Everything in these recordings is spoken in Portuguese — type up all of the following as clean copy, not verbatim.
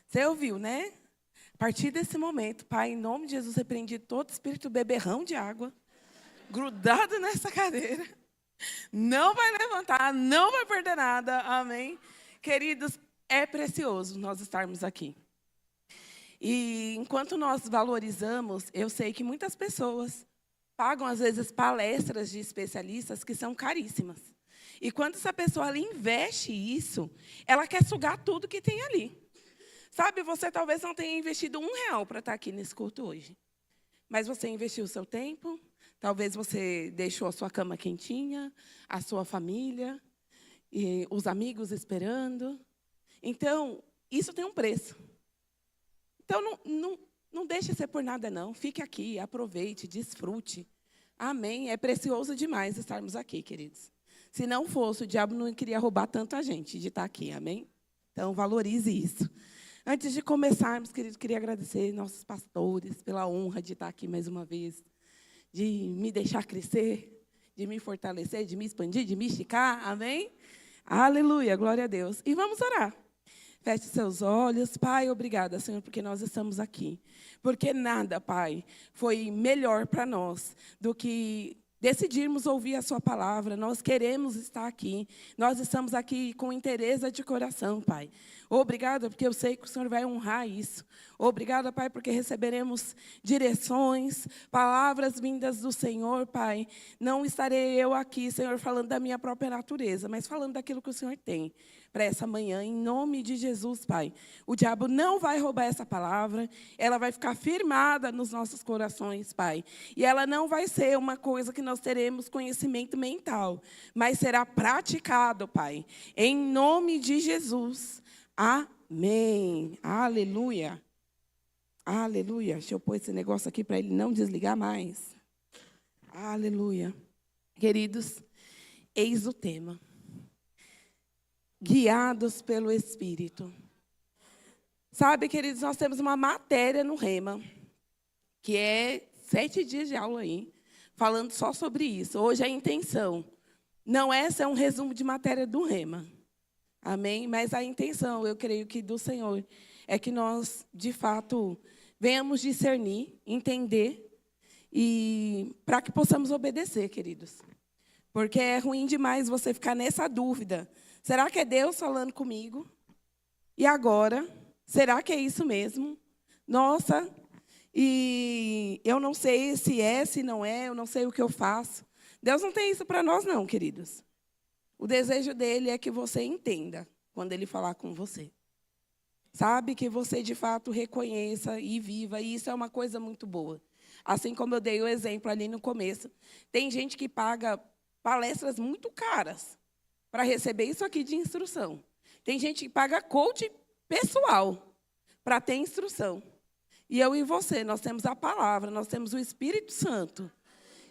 Você ouviu, né? A partir desse momento, Pai, em nome de Jesus, repreendi todo espírito beberrão de água, grudado nessa cadeira. Não vai levantar, não vai perder nada. Amém? Queridos, é precioso nós estarmos aqui. E enquanto nós valorizamos, eu sei que muitas pessoas pagam, às vezes, palestras de especialistas que são caríssimas. E quando essa pessoa ela investe isso, ela quer sugar tudo que tem ali. Sabe, você talvez não tenha investido R$1 para estar aqui nesse culto hoje. Mas você investiu o seu tempo, talvez você deixou a sua cama quentinha, a sua família, e os amigos esperando. Então, isso tem um preço. Então, não deixe ser por nada, não. Fique aqui, aproveite, desfrute. Amém? É precioso demais estarmos aqui, queridos. Se não fosse, o diabo não queria roubar tanto a gente de estar aqui, amém? Então, valorize isso. Antes de começarmos, queridos, queria agradecer nossos pastores pela honra de estar aqui mais uma vez, de me deixar crescer, de me fortalecer, de me expandir, de me esticar, amém? Aleluia, glória a Deus. E vamos orar. Feche seus olhos. Pai, obrigada, Senhor, porque nós estamos aqui. Porque nada, Pai, foi melhor para nós do que decidirmos ouvir a sua palavra. Nós queremos estar aqui. Nós estamos aqui com interesse de coração, Pai. Obrigada, porque eu sei que o Senhor vai honrar isso. Obrigada, Pai, porque receberemos direções, palavras vindas do Senhor, Pai. Não estarei eu aqui, Senhor, falando da minha própria natureza, mas falando daquilo que o Senhor tem para essa manhã, em nome de Jesus, Pai. O diabo não vai roubar essa palavra, ela vai ficar firmada nos nossos corações, Pai. E ela não vai ser uma coisa que nós teremos conhecimento mental, mas será praticado, Pai. Em nome de Jesus. Amém. Aleluia. Aleluia. Deixa eu pôr esse negócio aqui para ele não desligar mais. Aleluia. Queridos, eis o tema. Guiados pelo Espírito. Sabe, queridos, nós temos uma matéria no Rema, que é 7 dias de aula aí, falando só sobre isso. Hoje a intenção não é ser um resumo de matéria do Rema. Amém? Mas a intenção, eu creio que do Senhor, é que nós, de fato, venhamos discernir, entender, e para que possamos obedecer, queridos. Porque é ruim demais você ficar nessa dúvida. Será que é Deus falando comigo? E agora? Será que é isso mesmo? Nossa, e eu não sei se é, se não é, eu não sei o que eu faço. Deus não tem isso para nós, não, queridos. O desejo dele é que você entenda quando ele falar com você. Sabe, que você, de fato, reconheça e viva. E isso é uma coisa muito boa. Assim como eu dei o exemplo ali no começo. Tem gente que paga palestras muito caras para receber isso aqui de instrução. Tem gente que paga coach pessoal para ter instrução. E eu e você, nós temos a palavra, nós temos o Espírito Santo,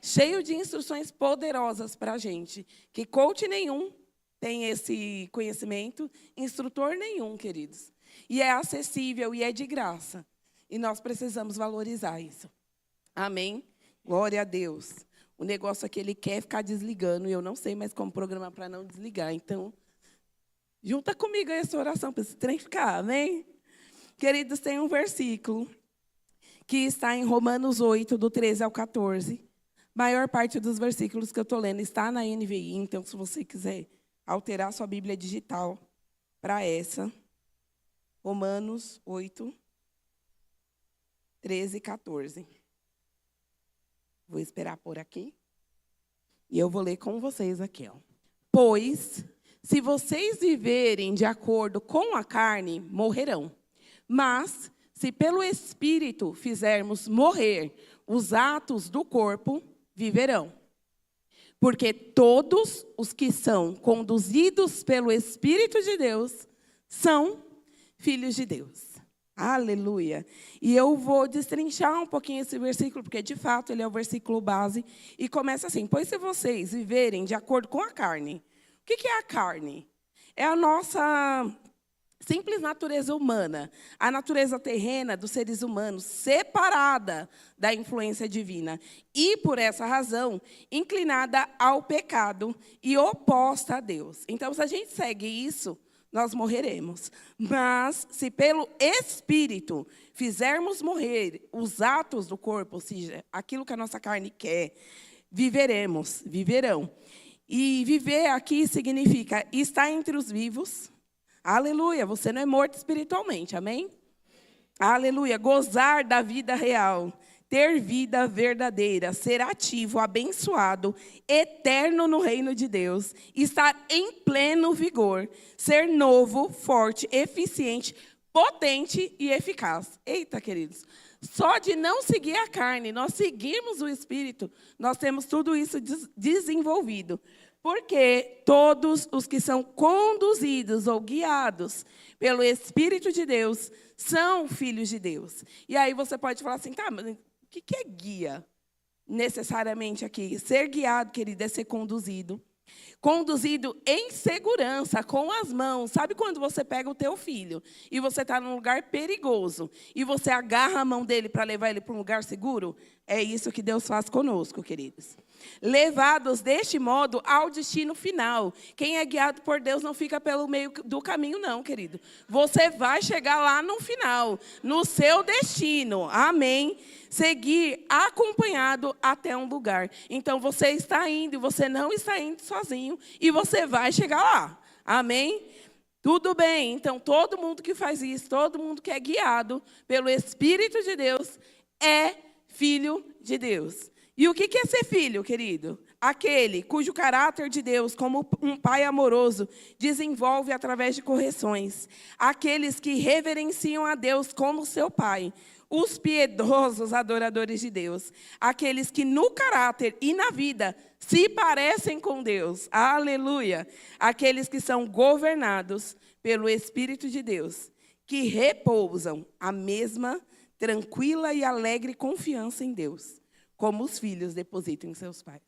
cheio de instruções poderosas para a gente, que coach nenhum tem esse conhecimento, instrutor nenhum, queridos. E é acessível e é de graça. E nós precisamos valorizar isso. Amém? Glória a Deus. O negócio aqui, ele quer ficar desligando, e eu não sei mais como programar para não desligar. Então, junta comigo essa oração para esse trem ficar, amém? Queridos, tem um versículo que está em Romanos 8, do 13 ao 14. A maior parte dos versículos que eu estou lendo está na NVI, então, se você quiser alterar sua Bíblia digital para essa, Romanos 8, 13 e 14. Vou esperar por aqui. E eu vou ler com vocês aqui. Ó. Pois, se vocês viverem de acordo com a carne, morrerão. Mas, se pelo Espírito fizermos morrer os atos do corpo, viverão. Porque todos os que são conduzidos pelo Espírito de Deus são filhos de Deus. Aleluia. E eu vou destrinchar um pouquinho esse versículo, porque, de fato, ele é o versículo base. E começa assim: pois se vocês viverem de acordo com a carne. O que é a carne? É a nossa simples natureza humana, a natureza terrena dos seres humanos, separada da influência divina. E, por essa razão, inclinada ao pecado e oposta a Deus. Então, se a gente segue isso, nós morreremos. Mas, se pelo Espírito fizermos morrer os atos do corpo, ou seja, aquilo que a nossa carne quer, viverão. E viver aqui significa estar entre os vivos. Aleluia, você não é morto espiritualmente, amém? Aleluia, gozar da vida real, ter vida verdadeira, ser ativo, abençoado, eterno no reino de Deus, estar em pleno vigor, ser novo, forte, eficiente, potente e eficaz. Eita, queridos, só de não seguir a carne, nós seguirmos o Espírito, nós temos tudo isso desenvolvido. Porque todos os que são conduzidos ou guiados pelo Espírito de Deus são filhos de Deus. E aí você pode falar assim, tá, mas o que é guia? Necessariamente aqui. Ser guiado, querido, é ser conduzido. Conduzido em segurança, com as mãos. Sabe quando você pega o teu filho e você está num lugar perigoso e você agarra a mão dele para levar ele para um lugar seguro? É isso que Deus faz conosco, queridos. Levados deste modo ao destino final. Quem é guiado por Deus não fica pelo meio do caminho, não, querido. Você vai chegar lá no final, no seu destino. Amém? Seguir acompanhado até um lugar. Então, você está indo e você não está indo sozinho e você vai chegar lá. Amém? Tudo bem. Então, todo mundo que faz isso, todo mundo que é guiado pelo Espírito de Deus é filho de Deus. E o que é ser filho, querido? Aquele cujo caráter de Deus, como um pai amoroso, desenvolve através de correções. Aqueles que reverenciam a Deus como seu pai. Os piedosos adoradores de Deus. Aqueles que no caráter e na vida se parecem com Deus. Aleluia! Aqueles que são governados pelo Espírito de Deus. Que repousam a mesma tranquila e alegre confiança em Deus. Como os filhos depositam em seus pais.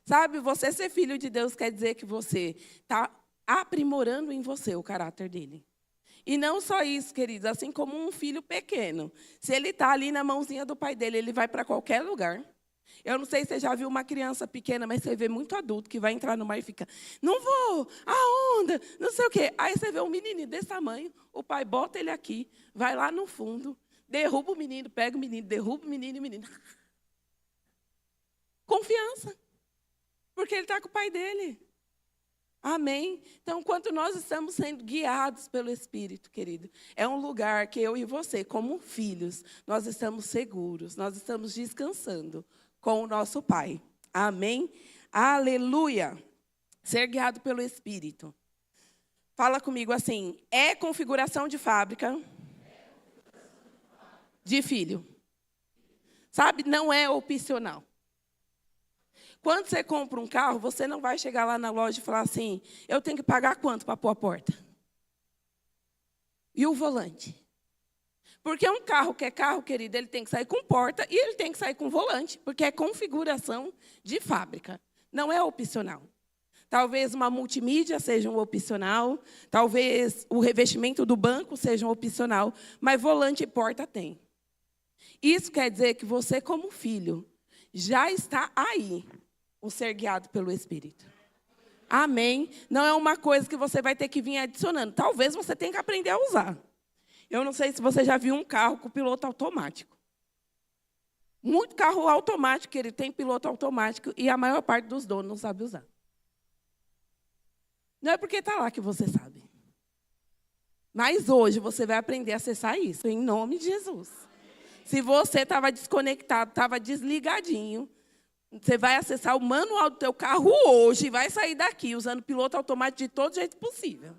Sabe, você ser filho de Deus quer dizer que você está aprimorando em você o caráter dele. E não só isso, queridos, assim como um filho pequeno. Se ele está ali na mãozinha do pai dele, ele vai para qualquer lugar. Eu não sei se você já viu uma criança pequena, mas você vê muito adulto que vai entrar no mar e fica, não vou, a onda, não sei o quê. Aí você vê um menininho desse tamanho, o pai bota ele aqui, vai lá no fundo, derruba o menino, pega o menino, derruba o menino e o menino. Confiança. Porque ele está com o pai dele. Amém? Então, enquanto nós estamos sendo guiados pelo Espírito, querido, é um lugar que eu e você, como filhos, nós estamos seguros, nós estamos descansando com o nosso Pai. Amém? Aleluia! Ser guiado pelo Espírito. Fala comigo assim, é configuração de fábrica de filho. Sabe? Não é opcional. Quando você compra um carro, você não vai chegar lá na loja e falar assim, eu tenho que pagar quanto para pôr a porta? E o volante? Porque um carro que é carro, querido, ele tem que sair com porta e ele tem que sair com volante, porque é configuração de fábrica, não é opcional. Talvez uma multimídia seja um opcional, talvez o revestimento do banco seja um opcional, mas volante e porta tem. Isso quer dizer que você, como filho, já está aí, o ser guiado pelo Espírito. Amém? Não é uma coisa que você vai ter que vir adicionando. Talvez você tenha que aprender a usar. Eu não sei se você já viu um carro com piloto automático. Muito carro automático, ele tem piloto automático, e a maior parte dos donos não sabe usar. Não é porque está lá que você sabe. Mas hoje você vai aprender a acessar isso, em nome de Jesus. Se você estava desconectado, estava desligadinho, você vai acessar o manual do teu carro hoje e vai sair daqui usando piloto automático de todo jeito possível.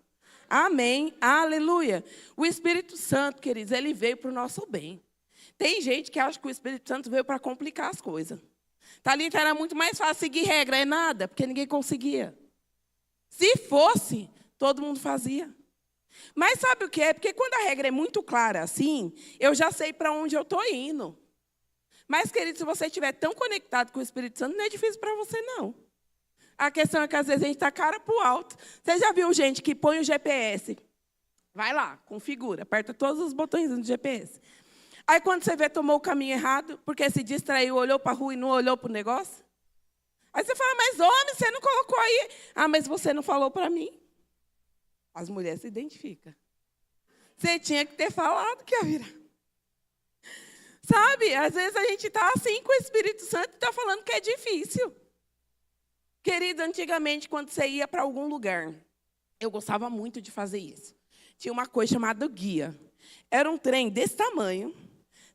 Amém. Aleluia. O Espírito Santo, queridos, ele veio para o nosso bem. Tem gente que acha que o Espírito Santo veio para complicar as coisas. Thalita, era muito mais fácil seguir regra. É nada, porque ninguém conseguia. Se fosse, todo mundo fazia. Mas sabe o que é? Porque quando a regra é muito clara assim, eu já sei para onde eu estou indo. Mas, querido, se você estiver tão conectado com o Espírito Santo, não é difícil para você, não. A questão é que, às vezes, a gente está cara para o alto. Você já viu gente que põe o GPS? Vai lá, configura, aperta todos os botões do GPS. Aí, quando você vê, tomou o caminho errado, porque se distraiu, olhou para a rua e não olhou para o negócio. Aí você fala, mas, homem, você não colocou aí. Ah, mas você não falou para mim. As mulheres se identificam. Você tinha que ter falado que ia virar. Sabe, às vezes a gente está assim com o Espírito Santo e está falando que é difícil. Querido, antigamente, quando você ia para algum lugar, eu gostava muito de fazer isso. Tinha uma coisa chamada guia. Era um trem desse tamanho.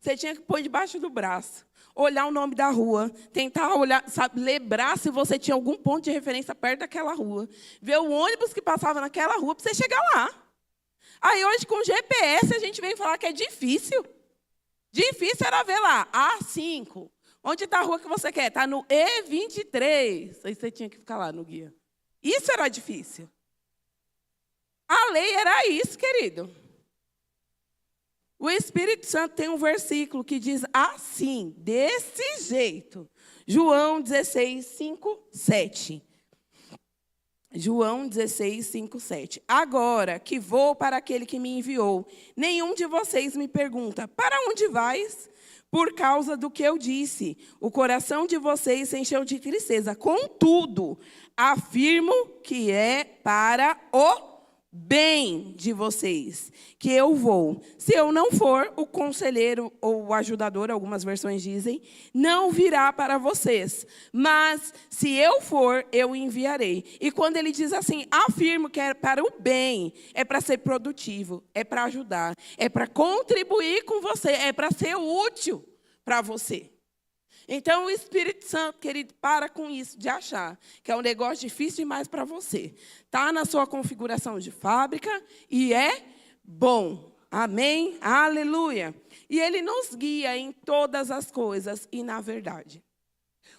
Você tinha que pôr debaixo do braço, olhar o nome da rua, tentar olhar, sabe, lembrar se você tinha algum ponto de referência perto daquela rua, ver o ônibus que passava naquela rua para você chegar lá. Aí hoje, com GPS, a gente vem falar que é difícil. Difícil era ver lá, A5. Onde está a rua que você quer? Está no E23. Aí você tinha que ficar lá no guia. Isso era difícil. A lei era isso, querido. O Espírito Santo tem um versículo que diz assim, desse jeito. João 16, 5, 7. João 16, 5, 7. Agora que vou para aquele que me enviou, nenhum de vocês me pergunta, para onde vais? Por causa do que eu disse, o coração de vocês se encheu de tristeza. Contudo, afirmo que é para o bem de vocês que eu vou. Se eu não for, o conselheiro ou o ajudador, algumas versões dizem, não virá para vocês. Mas, se eu for, eu enviarei. E quando ele diz assim, afirmo que é para o bem, é para ser produtivo, é para ajudar, é para contribuir com você, é para ser útil para você. Então, o Espírito Santo, querido, para com isso de achar que é um negócio difícil demais para você. Está na sua configuração de fábrica e é bom. Amém? Aleluia. E ele nos guia em todas as coisas e na verdade.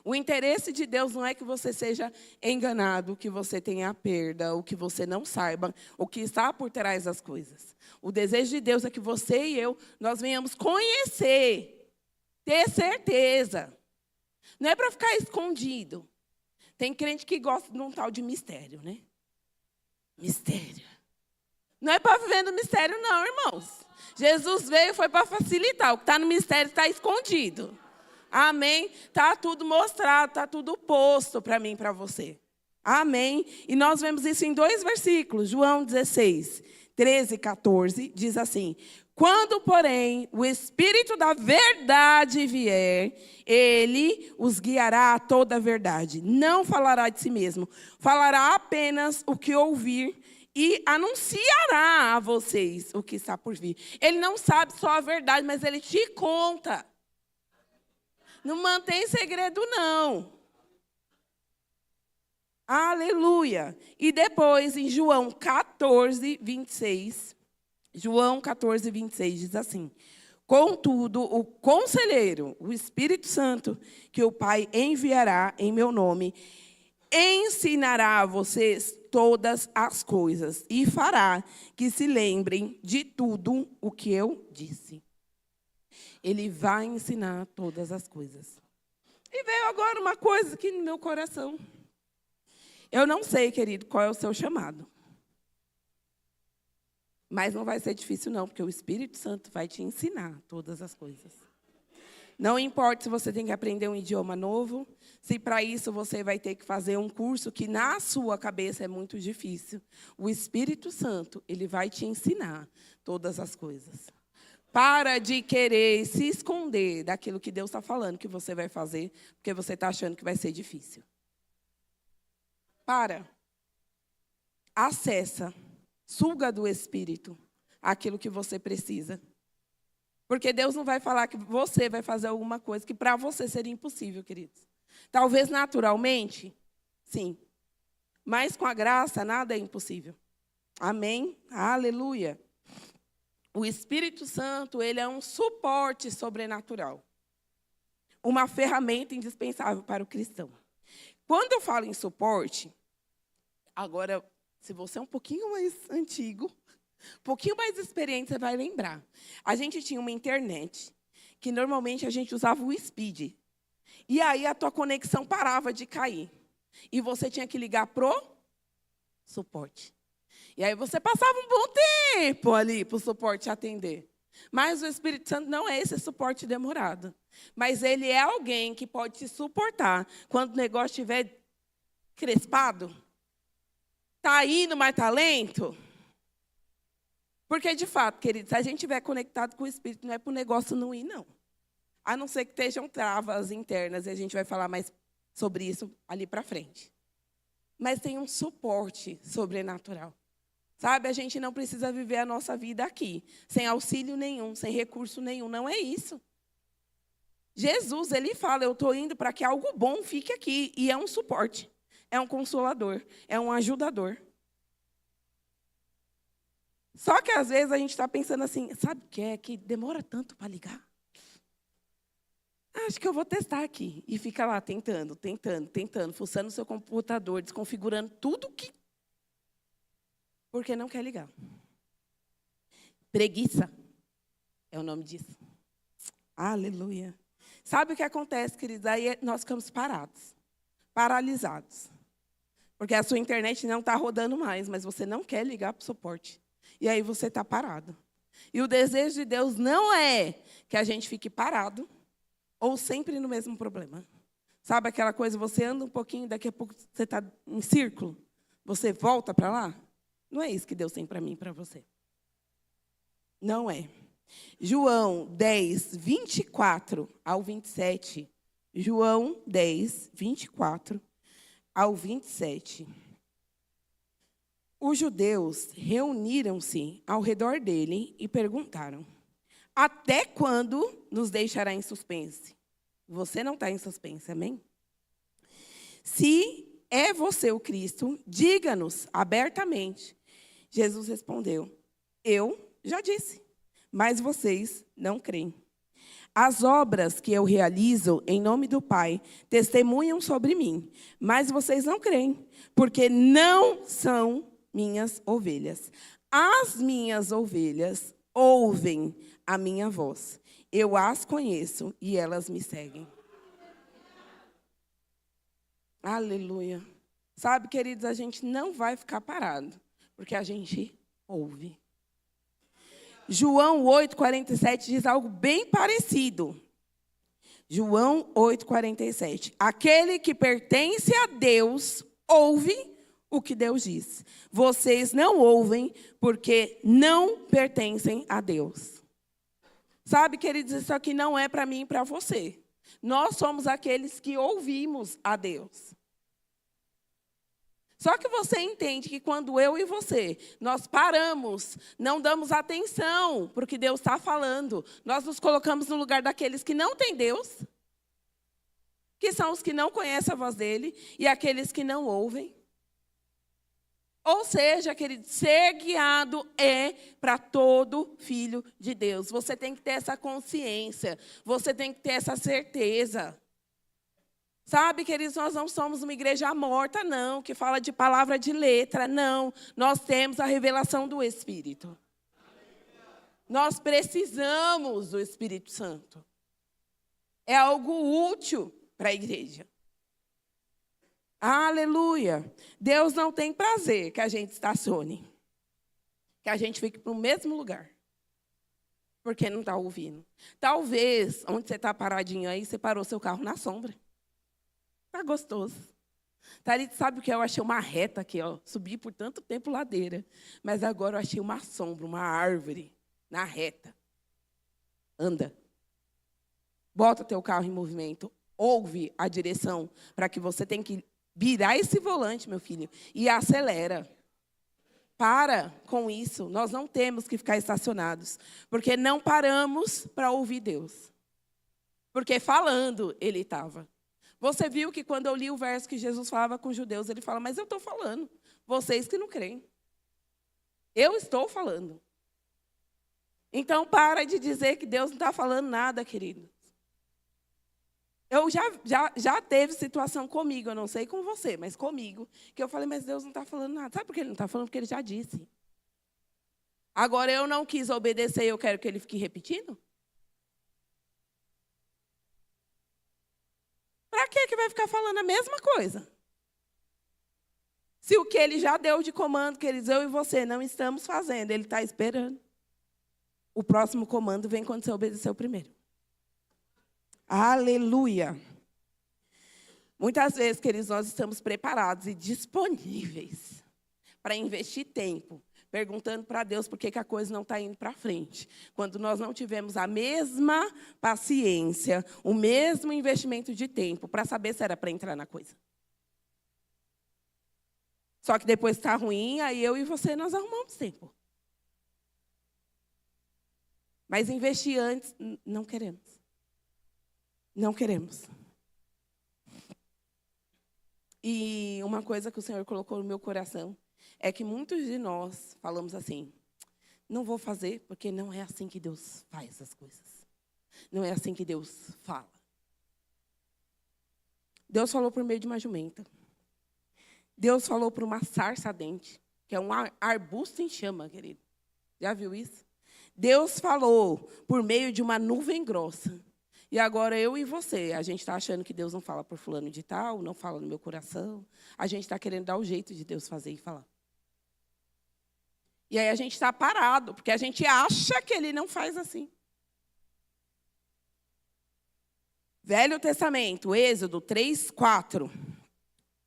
O interesse de Deus não é que você seja enganado, que você tenha perda, ou que você não saiba o que está por trás das coisas. O desejo de Deus é que você e eu, nós venhamos conhecer, ter certeza. Não é para ficar escondido. Tem crente que gosta de um tal de mistério, né? Mistério. Não é para viver no mistério, não, irmãos. Jesus veio foi para facilitar. O que está no mistério está escondido. Amém? Está tudo mostrado, está tudo posto para mim e para você. Amém? E nós vemos isso em 2 versículos. João 16, 13 e 14, diz assim... Quando, porém, o Espírito da verdade vier, ele os guiará a toda a verdade. Não falará de si mesmo, falará apenas o que ouvir e anunciará a vocês o que está por vir. Ele não sabe só a verdade, mas ele te conta. Não mantém segredo, não. Aleluia. E depois, em João 14, 26... João 14, 26 diz assim, contudo, o conselheiro, o Espírito Santo, que o Pai enviará em meu nome, ensinará a vocês todas as coisas e fará que se lembrem de tudo o que eu disse. Ele vai ensinar todas as coisas. E veio agora uma coisa aqui no meu coração. Eu não sei, querido, qual é o seu chamado. Mas não vai ser difícil, não, porque o Espírito Santo vai te ensinar todas as coisas. Não importa se você tem que aprender um idioma novo, se para isso você vai ter que fazer um curso que na sua cabeça é muito difícil. O Espírito Santo, ele vai te ensinar todas as coisas. Para de querer se esconder daquilo que Deus está falando que você vai fazer, porque você está achando que vai ser difícil. Para. Acessa. Suga do Espírito aquilo que você precisa. Porque Deus não vai falar que você vai fazer alguma coisa que para você seria impossível, queridos. Talvez naturalmente, sim. Mas com a graça, nada é impossível. Amém? Aleluia. O Espírito Santo, ele é um suporte sobrenatural. Uma ferramenta indispensável para o cristão. Quando eu falo em suporte, agora... Se você é um pouquinho mais antigo, um pouquinho mais experiente, você vai lembrar. A gente tinha uma internet, que normalmente a gente usava o Speed. E aí a tua conexão parava de cair. E você tinha que ligar pro suporte. E aí você passava um bom tempo ali para o suporte atender. Mas o Espírito Santo não é esse suporte demorado. Mas ele é alguém que pode te suportar quando o negócio estiver crespado. Está indo, mas está lento? Porque, de fato, queridos, se a gente estiver conectado com o Espírito, não é para o negócio não ir, não. A não ser que estejam travas internas, e a gente vai falar mais sobre isso ali para frente. Mas tem um suporte sobrenatural. Sabe, a gente não precisa viver a nossa vida aqui, sem auxílio nenhum, sem recurso nenhum. Não é isso. Jesus, ele fala, eu estou indo para que algo bom fique aqui. E é um suporte, é um consolador, é um ajudador. Só que, às vezes, a gente está pensando assim, sabe o que é? Que demora tanto para ligar. Acho que eu vou testar aqui. E fica lá tentando, fuçando o seu computador, desconfigurando tudo que... Porque não quer ligar. Preguiça é o nome disso. Aleluia. Sabe o que acontece, queridos? Aí nós ficamos parados, paralisados. Porque a sua internet não está rodando mais, mas você não quer ligar para o suporte. E aí você está parado. E o desejo de Deus não é que a gente fique parado ou sempre no mesmo problema. Sabe aquela coisa, você anda um pouquinho, daqui a pouco você está em círculo, você volta para lá? Não é isso que Deus tem para mim e para você. Não é. João 10, 24 ao 27. João 10, 24 ao 27. Os judeus reuniram-se ao redor dele e perguntaram: até quando nos deixará em suspense? Você não está em suspense, amém? Se é você o Cristo, diga-nos abertamente. Jesus respondeu: eu já disse, mas vocês não creem. As obras que eu realizo em nome do Pai testemunham sobre mim, mas vocês não creem, porque não são minhas ovelhas. As minhas ovelhas ouvem a minha voz. Eu as conheço e elas me seguem. Aleluia. Sabe, queridos, a gente não vai ficar parado, porque a gente ouve. João 8,47 diz algo bem parecido. João 8,47. Aquele que pertence a Deus ouve o que Deus diz. Vocês não ouvem porque não pertencem a Deus. Sabe, queridos, isso aqui não é para mim e para você. Nós somos aqueles que ouvimos a Deus. Só que você entende que quando eu e você, nós paramos, não damos atenção para o que Deus está falando, nós nos colocamos no lugar daqueles que não têm Deus, que são os que não conhecem a voz dele, e aqueles que não ouvem. Ou seja, querido, ser guiado é para todo filho de Deus. Você tem que ter essa consciência, você tem que ter essa certeza. Sabe, queridos, nós não somos uma igreja morta, não, que fala de palavra de letra, não. Nós temos a revelação do Espírito. Nós precisamos do Espírito Santo. É algo útil para a igreja. Aleluia. Deus não tem prazer que a gente estacione, que a gente fique no mesmo lugar, porque não está ouvindo. Talvez, onde você está paradinho aí, você parou seu carro na sombra. Está gostoso. Thalita, sabe o que eu achei? Uma reta aqui, ó. Subi por tanto tempo ladeira. Mas agora eu achei uma sombra, uma árvore na reta. Anda. Bota teu carro em movimento. Ouve a direção para que você tenha que virar esse volante, meu filho, e acelera. Para com isso. Nós não temos que ficar estacionados. Porque não paramos para ouvir Deus. Porque falando, ele estava. Você viu que quando eu li o verso que Jesus falava com os judeus, ele fala, mas eu estou falando, vocês que não creem. Eu estou falando. Então, para de dizer que Deus não está falando nada, querido. Eu já teve situação comigo, eu não sei com você, mas comigo, que eu falei, mas Deus não está falando nada. Sabe por que ele não está falando? Porque ele já disse. Agora, eu não quis obedecer e eu quero que ele fique repetindo? Para que vai ficar falando a mesma coisa? Se o que ele já deu de comando, queridos, eu e você não estamos fazendo, ele está esperando. O próximo comando vem quando você obedecer o primeiro. Aleluia. Muitas vezes, queridos, nós estamos preparados e disponíveis para investir tempo, perguntando para Deus por que a coisa não está indo para frente. Quando nós não tivemos a mesma paciência, o mesmo investimento de tempo para saber se era para entrar na coisa. Só que depois está ruim, aí eu e você, nós arrumamos tempo. Mas investir antes, não queremos. Não queremos. E uma coisa que o Senhor colocou no meu coração é que muitos de nós falamos assim, não vou fazer porque não é assim que Deus faz as coisas. Não é assim que Deus fala. Deus falou por meio de uma jumenta. Deus falou por uma sarça ardente, que é um arbusto em chama, querido. Já viu isso? Deus falou por meio de uma nuvem grossa. E agora eu e você, a gente está achando que Deus não fala por fulano de tal, não fala no meu coração. A gente está querendo dar o jeito de Deus fazer e falar. E aí a gente está parado, porque a gente acha que Ele não faz assim. Velho Testamento, Êxodo 3:4.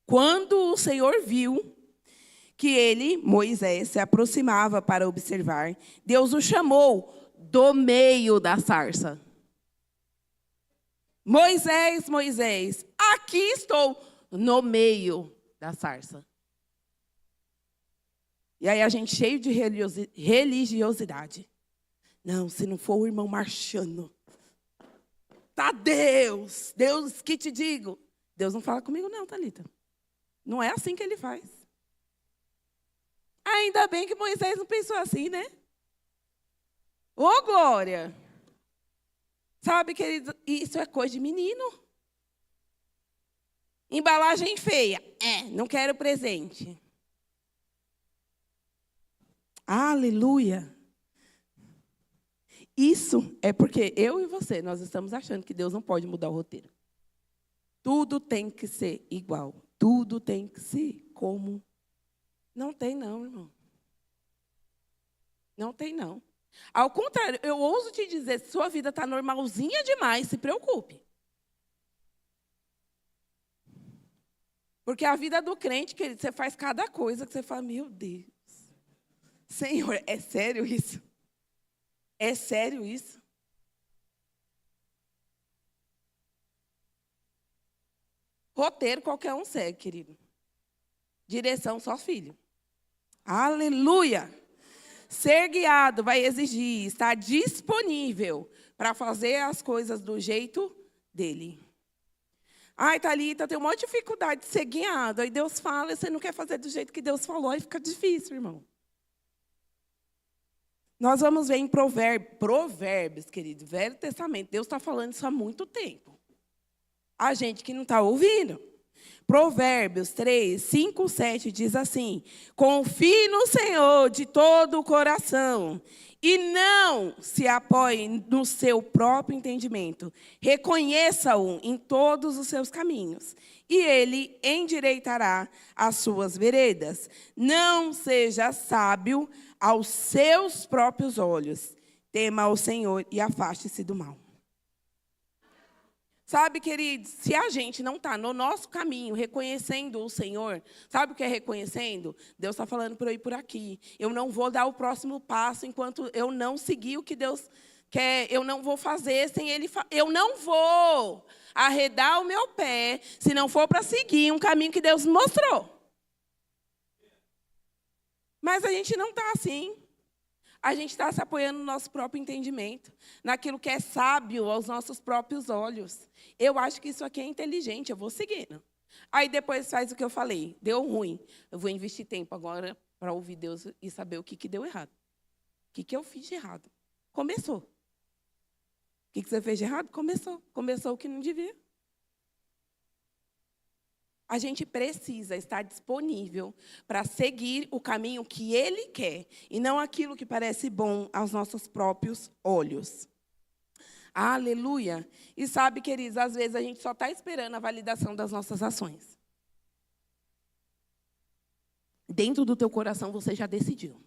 Quando o Senhor viu que ele, Moisés, se aproximava para observar, Deus o chamou do meio da sarça. Moisés, Moisés, aqui estou no meio da sarça. E aí a gente cheio de religiosidade. Não, se não for o irmão marchando. Tá Deus que te digo. Deus não fala comigo não, Thalita. Não é assim que Ele faz. Ainda bem que Moisés não pensou assim, né? Ô, glória! Sabe, querido, isso é coisa de menino. Embalagem feia. Não quero presente. Aleluia! Isso é porque eu e você, nós estamos achando que Deus não pode mudar o roteiro. Tudo tem que ser igual. Tudo tem que ser como. Não tem não, irmão. Não tem não. Ao contrário, eu ouso te dizer, se sua vida está normalzinha demais, se preocupe. Porque a vida do crente, querido, você faz cada coisa que você fala, meu Deus. Senhor, é sério isso? É sério isso? Roteiro qualquer um segue, querido. Direção só filho. Aleluia! Ser guiado vai exigir estar disponível para fazer as coisas do jeito dele. Ai, Thalita, eu tenho uma dificuldade de ser guiado. Aí Deus fala e você não quer fazer do jeito que Deus falou, aí fica difícil, irmão. Nós vamos ver em Provérbios, querido, Velho Testamento. Deus está falando isso há muito tempo. A gente que não está ouvindo. Provérbios 3, 5, 7 diz assim: confie no Senhor de todo o coração e não se apoie no seu próprio entendimento. Reconheça-o em todos os seus caminhos e ele endireitará as suas veredas. Não seja sábio aos seus próprios olhos. Tema ao Senhor e afaste-se do mal. Sabe, queridos, se a gente não está no nosso caminho, reconhecendo o Senhor, sabe o que é reconhecendo? Deus está falando por aí, por aqui. Eu não vou dar o próximo passo enquanto eu não seguir o que Deus quer. Eu não vou fazer sem Ele. Eu não vou arredar o meu pé se não for para seguir um caminho que Deus me mostrou. Mas a gente não está assim. A gente está se apoiando no nosso próprio entendimento, naquilo que é sábio aos nossos próprios olhos. Eu acho que isso aqui é inteligente, eu vou seguindo. Aí depois faz o que eu falei, deu ruim. Eu vou investir tempo agora para ouvir Deus e saber o que deu errado. O que eu fiz de errado? Começou. O que você fez de errado? Começou. Começou o que não devia. A gente precisa estar disponível para seguir o caminho que Ele quer e não aquilo que parece bom aos nossos próprios olhos. Aleluia! E sabe, queridos, às vezes a gente só está esperando a validação das nossas ações. Dentro do teu coração você já decidiu.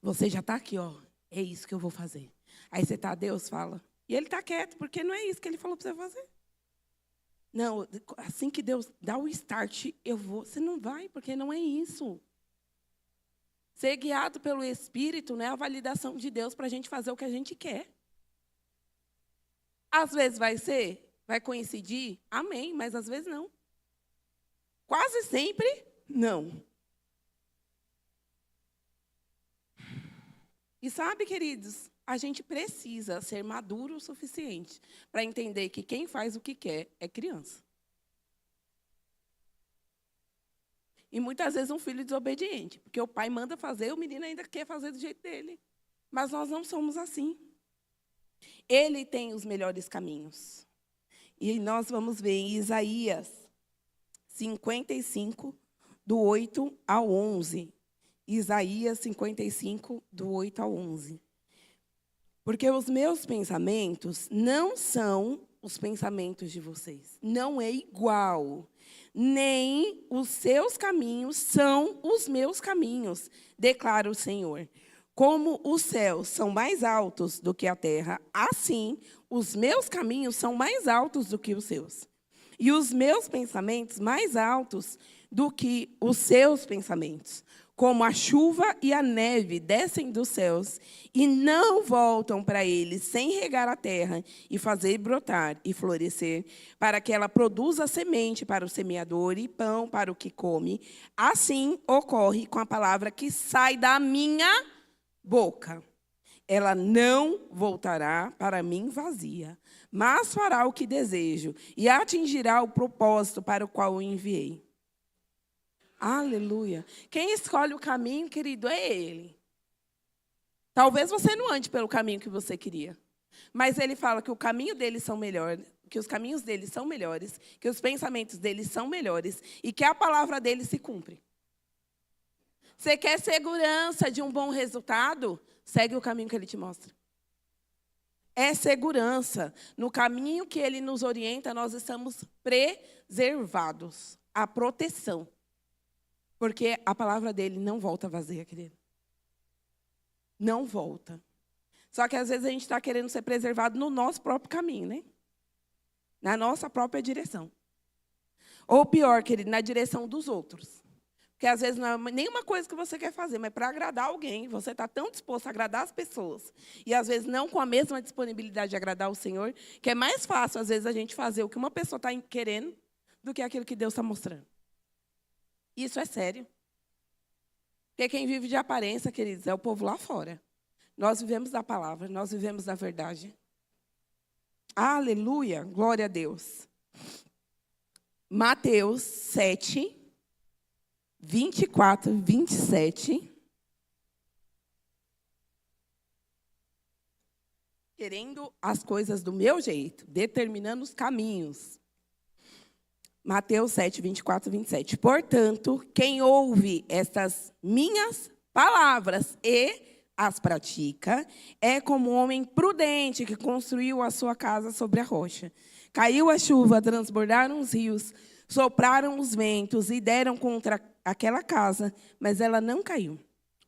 Você já está aqui, ó. É isso que eu vou fazer. Aí você está, Deus fala. E Ele está quieto, porque não é isso que Ele falou para você fazer. Não, assim que Deus dá o start, eu vou. Você não vai, porque não é isso. Ser guiado pelo Espírito não é a validação de Deus para a gente fazer o que a gente quer. Às vezes vai coincidir, amém, mas às vezes não. Quase sempre, não. E sabe, queridos, a gente precisa ser maduro o suficiente para entender que quem faz o que quer é criança. E muitas vezes um filho desobediente, porque o pai manda fazer, o menino ainda quer fazer do jeito dele. Mas nós não somos assim. Ele tem os melhores caminhos. E nós vamos ver em Isaías 55, do 8 ao 11. Isaías 55, do 8 ao 11. Porque os meus pensamentos não são os pensamentos de vocês. Não é igual. Nem os seus caminhos são os meus caminhos, declara o Senhor. Como os céus são mais altos do que a terra, assim os meus caminhos são mais altos do que os seus. E os meus pensamentos mais altos do que os seus pensamentos. Como a chuva e a neve descem dos céus e não voltam para eles sem regar a terra e fazer brotar e florescer, para que ela produza semente para o semeador e pão para o que come, assim ocorre com a palavra que sai da minha boca. Ela não voltará para mim vazia, mas fará o que desejo e atingirá o propósito para o qual o enviei. Aleluia. Quem escolhe o caminho, querido, é Ele. Talvez você não ande pelo caminho que você queria, mas Ele fala que o caminho dele são melhores, que os caminhos dele são melhores, que os pensamentos dele são melhores e que a palavra dele se cumpre. Você quer segurança de um bom resultado? Segue o caminho que Ele te mostra. É segurança. No caminho que Ele nos orienta, nós estamos preservados. A proteção. Porque a palavra dele não volta vazia, querido. Não volta. Só que às vezes a gente está querendo ser preservado no nosso próprio caminho, né? Na nossa própria direção. Ou pior, querido, na direção dos outros. Porque às vezes não é nenhuma coisa que você quer fazer, mas para agradar alguém, você está tão disposto a agradar as pessoas. E às vezes não com a mesma disponibilidade de agradar o Senhor, que é mais fácil, às vezes, a gente fazer o que uma pessoa está querendo do que aquilo que Deus está mostrando. Isso é sério. Porque quem vive de aparência, queridos, é o povo lá fora. Nós vivemos da palavra, nós vivemos da verdade. Aleluia, glória a Deus. Mateus 7, 24, 27. Querendo as coisas do meu jeito, determinando os caminhos. Mateus 7, 24 e 27. Portanto, quem ouve estas minhas palavras e as pratica, é como um homem prudente que construiu a sua casa sobre a rocha. Caiu a chuva, transbordaram os rios, sopraram os ventos e deram contra aquela casa, mas ela não caiu,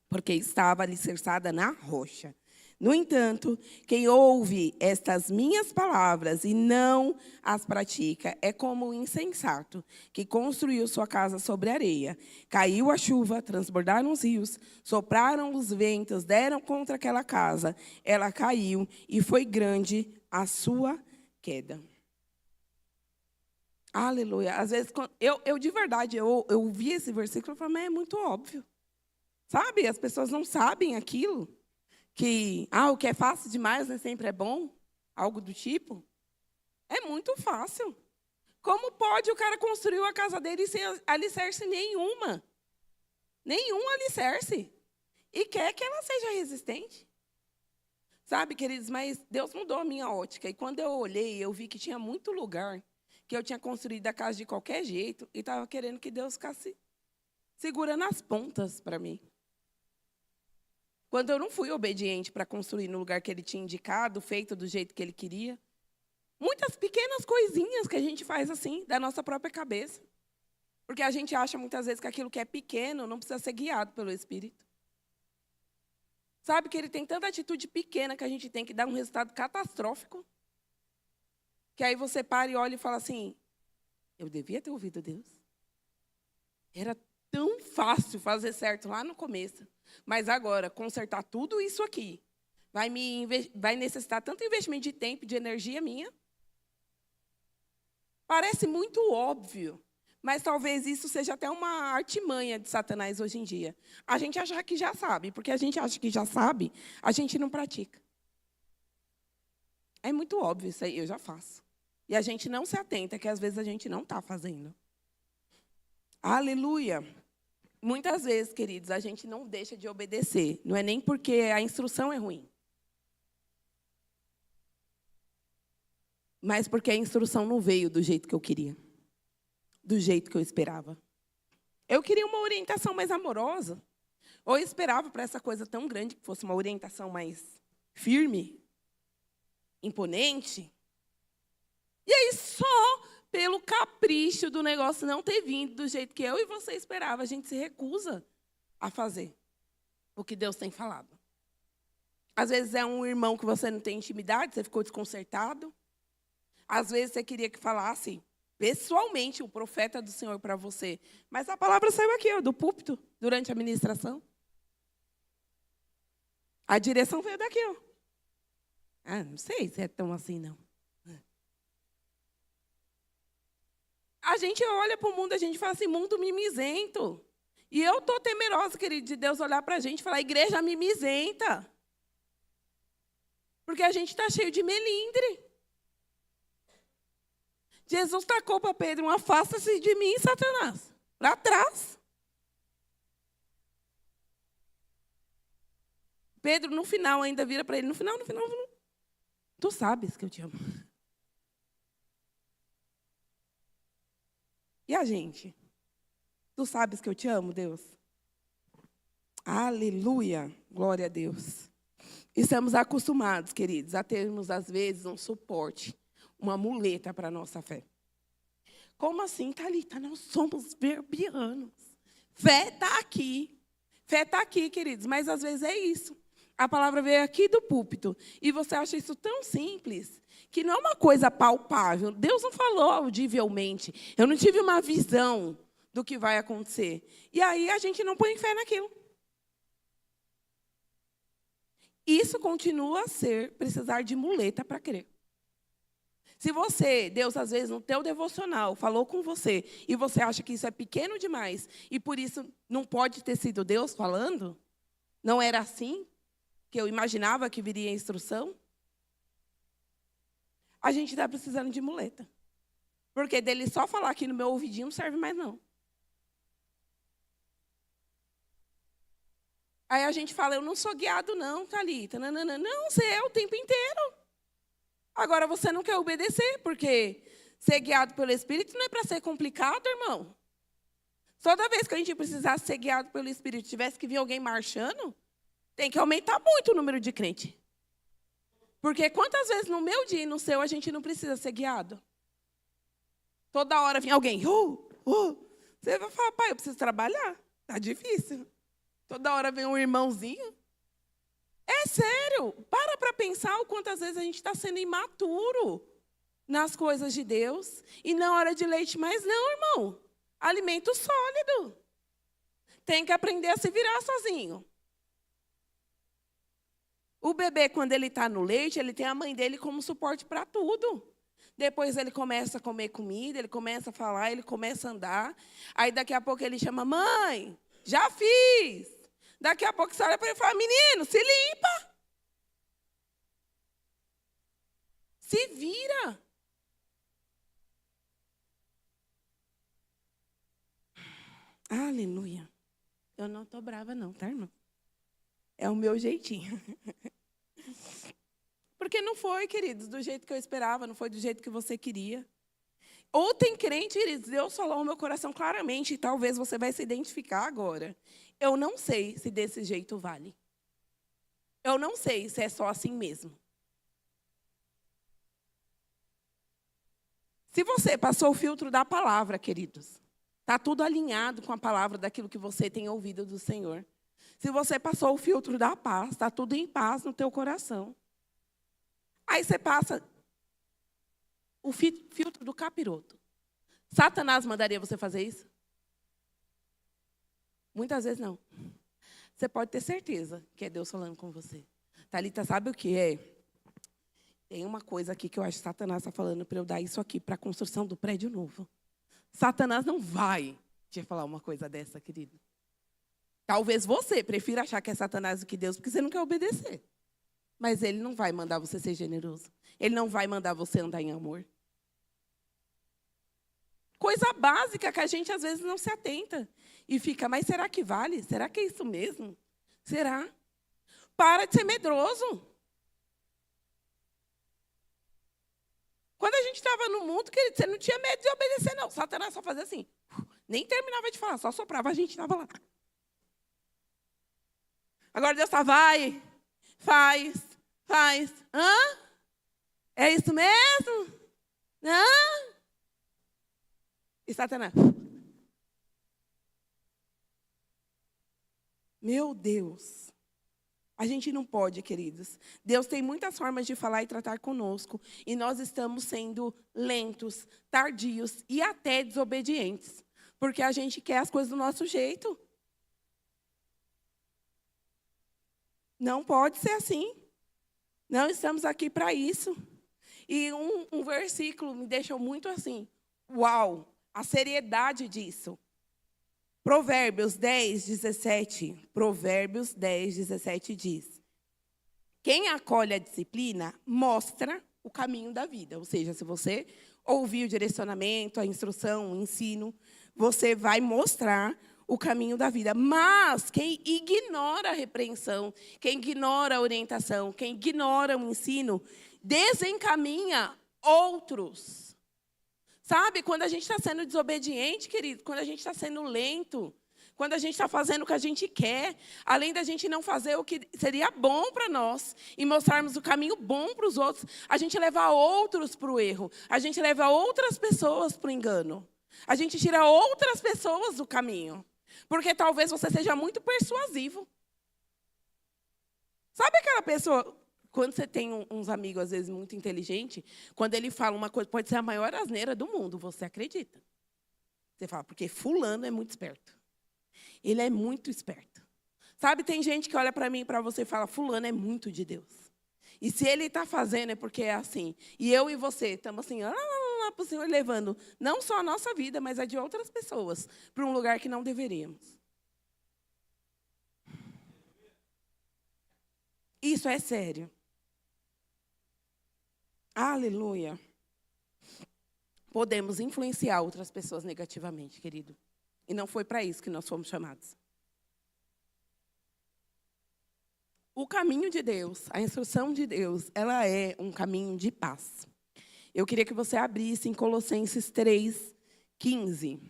porque estava alicerçada na rocha. No entanto, quem ouve estas minhas palavras e não as pratica é como o insensato, que construiu sua casa sobre areia. Caiu a chuva, transbordaram os rios, sopraram os ventos, deram contra aquela casa. Ela caiu e foi grande a sua queda. Aleluia. Às vezes, eu de verdade, eu vi esse versículo e falei, mas é muito óbvio. Sabe, as pessoas não sabem aquilo. Que o que é fácil demais nem sempre é bom, algo do tipo. É muito fácil. Como pode o cara construir a casa dele sem alicerce nenhuma? Nenhum alicerce. E quer que ela seja resistente. Sabe, queridos, mas Deus mudou a minha ótica. E quando eu olhei, eu vi que tinha muito lugar que eu tinha construído a casa de qualquer jeito e estava querendo que Deus ficasse segurando as pontas para mim. Quando eu não fui obediente para construir no lugar que Ele tinha indicado, feito do jeito que Ele queria. Muitas pequenas coisinhas que a gente faz assim, da nossa própria cabeça. Porque a gente acha muitas vezes que aquilo que é pequeno não precisa ser guiado pelo Espírito. Sabe que Ele tem tanta atitude pequena que a gente tem que dar um resultado catastrófico. Que aí você para e olha e fala assim, eu devia ter ouvido Deus. Era tão fácil fazer certo lá no começo. Mas agora, consertar tudo isso aqui, vai necessitar tanto investimento de tempo e de energia minha. Parece muito óbvio, mas talvez isso seja até uma artimanha de Satanás hoje em dia. A gente acha que já sabe, porque a gente acha que já sabe, a gente não pratica. É muito óbvio isso aí, eu já faço. E a gente não se atenta que às vezes a gente não está fazendo. Aleluia! Muitas vezes, queridos, a gente não deixa de obedecer. Não é nem porque a instrução é ruim. Mas porque a instrução não veio do jeito que eu queria. Do jeito que eu esperava. Eu queria uma orientação mais amorosa. Ou eu esperava para essa coisa tão grande que fosse uma orientação mais firme, imponente. E aí, só pelo capricho do negócio não ter vindo do jeito que eu e você esperava, a gente se recusa a fazer o que Deus tem falado. Às vezes é um irmão que você não tem intimidade, você ficou desconcertado. Às vezes você queria que falasse pessoalmente o profeta do Senhor para você. Mas a palavra saiu aqui, ó, do púlpito, durante a ministração. A direção veio daqui, ó. Ah, não sei se é tão assim, não. A gente olha para o mundo, a gente fala assim, mundo mimizento. E eu estou temerosa, querido, de Deus olhar para a gente e falar, igreja mimizenta. Porque a gente está cheio de melindre. Jesus tacou para Pedro, afasta-se de mim, Satanás. Para trás. Pedro, no final, ainda vira para ele, no final. Tu sabes que eu te amo. E a gente? Tu sabes que eu te amo, Deus? Aleluia, glória a Deus. Estamos acostumados, queridos, a termos, às vezes, um suporte, uma muleta para a nossa fé. Como assim, Thalita? Nós somos verbianos. Fé está aqui. Fé está aqui, queridos, mas às vezes é isso. A palavra veio aqui do púlpito. E você acha isso tão simples, que não é uma coisa palpável. Deus não falou audivelmente. Eu não tive uma visão do que vai acontecer. E aí a gente não põe fé naquilo. Isso continua a precisar de muleta para crer. Se você, Deus, às vezes, no teu devocional, falou com você, e você acha que isso é pequeno demais, e por isso não pode ter sido Deus falando, não era assim que eu imaginava que viria a instrução, a gente está precisando de muleta. Porque dele só falar aqui no meu ouvidinho não serve mais, não. Aí a gente fala, eu não sou guiado, não, Thalita. Não, você é o tempo inteiro. Agora você não quer obedecer, porque ser guiado pelo Espírito não é para ser complicado, irmão. Toda vez que a gente precisasse ser guiado pelo Espírito, tivesse que vir alguém marchando, tem que aumentar muito o número de crente. Porque quantas vezes no meu dia e no seu a gente não precisa ser guiado? Toda hora vem alguém, você vai falar, pai, eu preciso trabalhar. Tá difícil. Toda hora vem um irmãozinho. É sério, para pensar o quantas vezes a gente está sendo imaturo nas coisas de Deus. E na hora de leite, mas não, irmão. Alimento sólido. Tem que aprender a se virar sozinho. O bebê, quando ele está no leite, ele tem a mãe dele como suporte para tudo. Depois ele começa a comer comida, ele começa a falar, ele começa a andar. Aí daqui a pouco ele chama, mãe, já fiz. Daqui a pouco você olha para ele e fala, menino, se limpa. Se vira. Aleluia. Eu não estou brava não, tá, irmão? É o meu jeitinho. Porque não foi, queridos, do jeito que eu esperava, não foi do jeito que você queria. Ou tem crente, queridos, Deus falou no meu coração claramente, e talvez você vai se identificar agora. Eu não sei se desse jeito vale. Eu não sei se é só assim mesmo. Se você passou o filtro da palavra, queridos, está tudo alinhado com a palavra daquilo que você tem ouvido do Senhor. Se você passou o filtro da paz, está tudo em paz no teu coração. Aí você passa o filtro do capiroto. Satanás mandaria você fazer isso? Muitas vezes não. Você pode ter certeza que é Deus falando com você. Thalita, sabe o que é? Tem uma coisa aqui que eu acho que Satanás está falando para eu dar isso aqui para a construção do prédio novo. Satanás não vai te falar uma coisa dessa, querido. Talvez você prefira achar que é Satanás do que Deus, porque você não quer obedecer. Mas ele não vai mandar você ser generoso. Ele não vai mandar você andar em amor. Coisa básica que a gente às vezes não se atenta. E fica, mas será que vale? Será que é isso mesmo? Será? Para de ser medroso. Quando a gente estava no mundo, querido, você não tinha medo de obedecer, não. Satanás só fazia assim. Nem terminava de falar, só soprava, a gente estava lá. Agora Deus está, vai, faz. Hã? É isso mesmo? Hã? E Satanás? Meu Deus. A gente não pode, queridos. Deus tem muitas formas de falar e tratar conosco. E nós estamos sendo lentos, tardios e até desobedientes. Porque a gente quer as coisas do nosso jeito. Não pode ser assim. Não estamos aqui para isso. E um versículo me deixou muito assim. Uau! A seriedade disso. Provérbios 10, 17. Provérbios 10, 17 diz: quem acolhe a disciplina mostra o caminho da vida. Ou seja, se você ouvir o direcionamento, a instrução, o ensino, você vai mostrar o caminho da vida. Mas quem ignora a repreensão, quem ignora a orientação, quem ignora o ensino, desencaminha outros. Sabe, quando a gente está sendo desobediente, querido, quando a gente está sendo lento, quando a gente está fazendo o que a gente quer, além da gente não fazer o que seria bom para nós e mostrarmos o caminho bom para os outros, a gente leva outros para o erro, a gente leva outras pessoas para o engano, a gente tira outras pessoas do caminho, porque talvez você seja muito persuasivo. Sabe aquela pessoa... Quando você tem uns amigos, às vezes, muito inteligentes, quando ele fala uma coisa, pode ser a maior asneira do mundo, você acredita. Você fala, porque fulano é muito esperto. Ele é muito esperto. Sabe, tem gente que olha para mim e para você e fala, fulano é muito de Deus. E se ele está fazendo é porque é assim. E eu e você estamos assim, lá para o Senhor, levando não só a nossa vida, mas a de outras pessoas, para um lugar que não deveríamos. Isso é sério. Aleluia. Podemos influenciar outras pessoas negativamente, querido. E não foi para isso que nós fomos chamados. O caminho de Deus, a instrução de Deus, ela é um caminho de paz. Eu queria que você abrisse em Colossenses 3:15.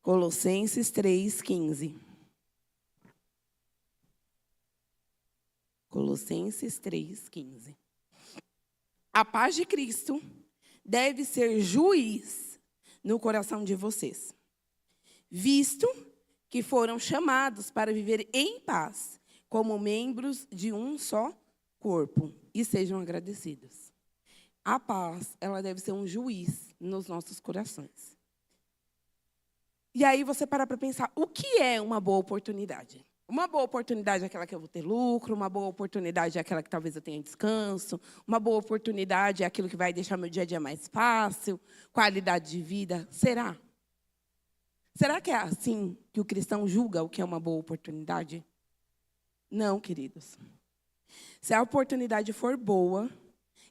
Colossenses 3:15. Colossenses 3:15. A paz de Cristo deve ser juiz no coração de vocês, visto que foram chamados para viver em paz, como membros de um só corpo, e sejam agradecidos. A paz, ela deve ser um juiz nos nossos corações. E aí você para pensar, o que é uma boa oportunidade? Uma boa oportunidade é aquela que eu vou ter lucro, uma boa oportunidade é aquela que talvez eu tenha descanso, uma boa oportunidade é aquilo que vai deixar meu dia a dia mais fácil, qualidade de vida. Será? Será que é assim que o cristão julga o que é uma boa oportunidade? Não, queridos. Se a oportunidade for boa,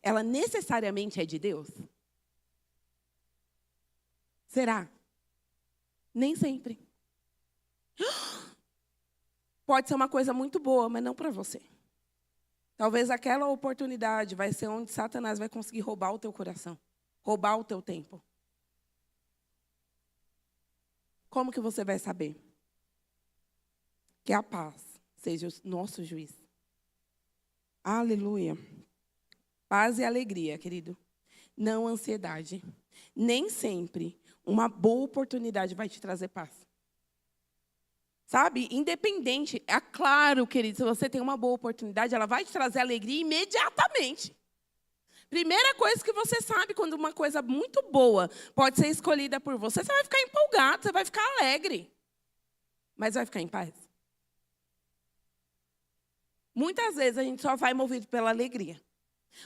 ela necessariamente é de Deus? Será? Nem sempre. Pode ser uma coisa muito boa, mas não para você. Talvez aquela oportunidade vai ser onde Satanás vai conseguir roubar o teu coração, roubar o teu tempo. Como que você vai saber? Que a paz seja o nosso juiz. Aleluia. Paz e alegria, querido. Não ansiedade. Nem sempre uma boa oportunidade vai te trazer paz. Sabe? Independente. É claro, querido, se você tem uma boa oportunidade, ela vai te trazer alegria imediatamente. Primeira coisa que você sabe, quando uma coisa muito boa pode ser escolhida por você, você vai ficar empolgado, você vai ficar alegre. mas vai ficar em paz? Muitas vezes a gente só vai movido pela alegria.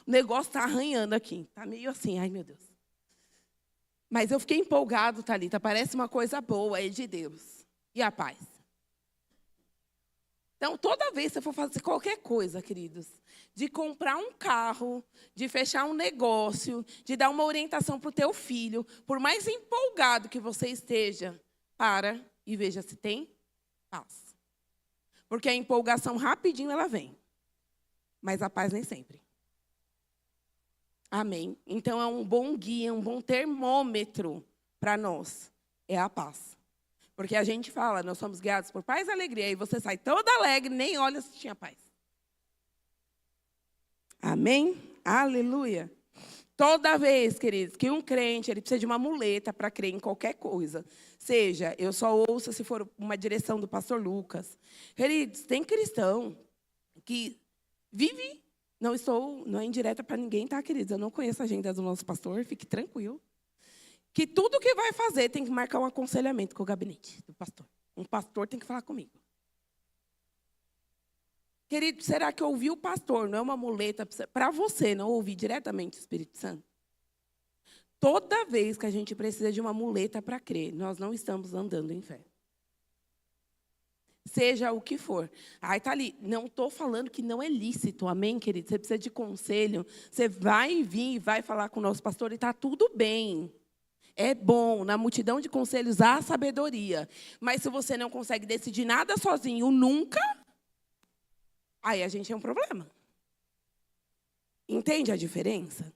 O negócio está arranhando aqui. Está meio assim, ai meu Deus. Mas eu fiquei empolgado, Thalita. Parece uma coisa boa, é de Deus. E a paz? Então, toda vez que você for fazer qualquer coisa, queridos, de comprar um carro, de fechar um negócio, de dar uma orientação para o teu filho, por mais empolgado que você esteja, para e veja se tem paz. Porque a empolgação rapidinho ela vem, mas a paz nem sempre. Amém? Então, é um bom guia, um bom termômetro para nós, é a paz. Porque a gente fala, nós somos guiados por paz e alegria, e você sai toda alegre, nem olha se tinha paz. Amém? Aleluia. Toda vez, queridos, que um crente ele precisa de uma muleta para crer em qualquer coisa, seja, eu só ouço se for uma direção do pastor Lucas. Queridos, tem cristão que vive, não é indireta para ninguém, tá, queridos? Eu não conheço a agenda do nosso pastor, fique tranquilo. Que tudo que vai fazer tem que marcar um aconselhamento com o gabinete do pastor. Um pastor tem que falar comigo. Querido, será que ouvir o pastor não é uma muleta para você não ouvir diretamente o Espírito Santo? Toda vez que a gente precisa de uma muleta para crer, nós não estamos andando em fé. Seja o que for. Ai, tá ali. Não estou falando que não é lícito, amém, querido? Você precisa de conselho. Você vai vir e vai falar com o nosso pastor e está tudo bem. É bom, na multidão de conselhos há sabedoria. Mas se você não consegue decidir nada sozinho, nunca, aí a gente é um problema. Entende a diferença?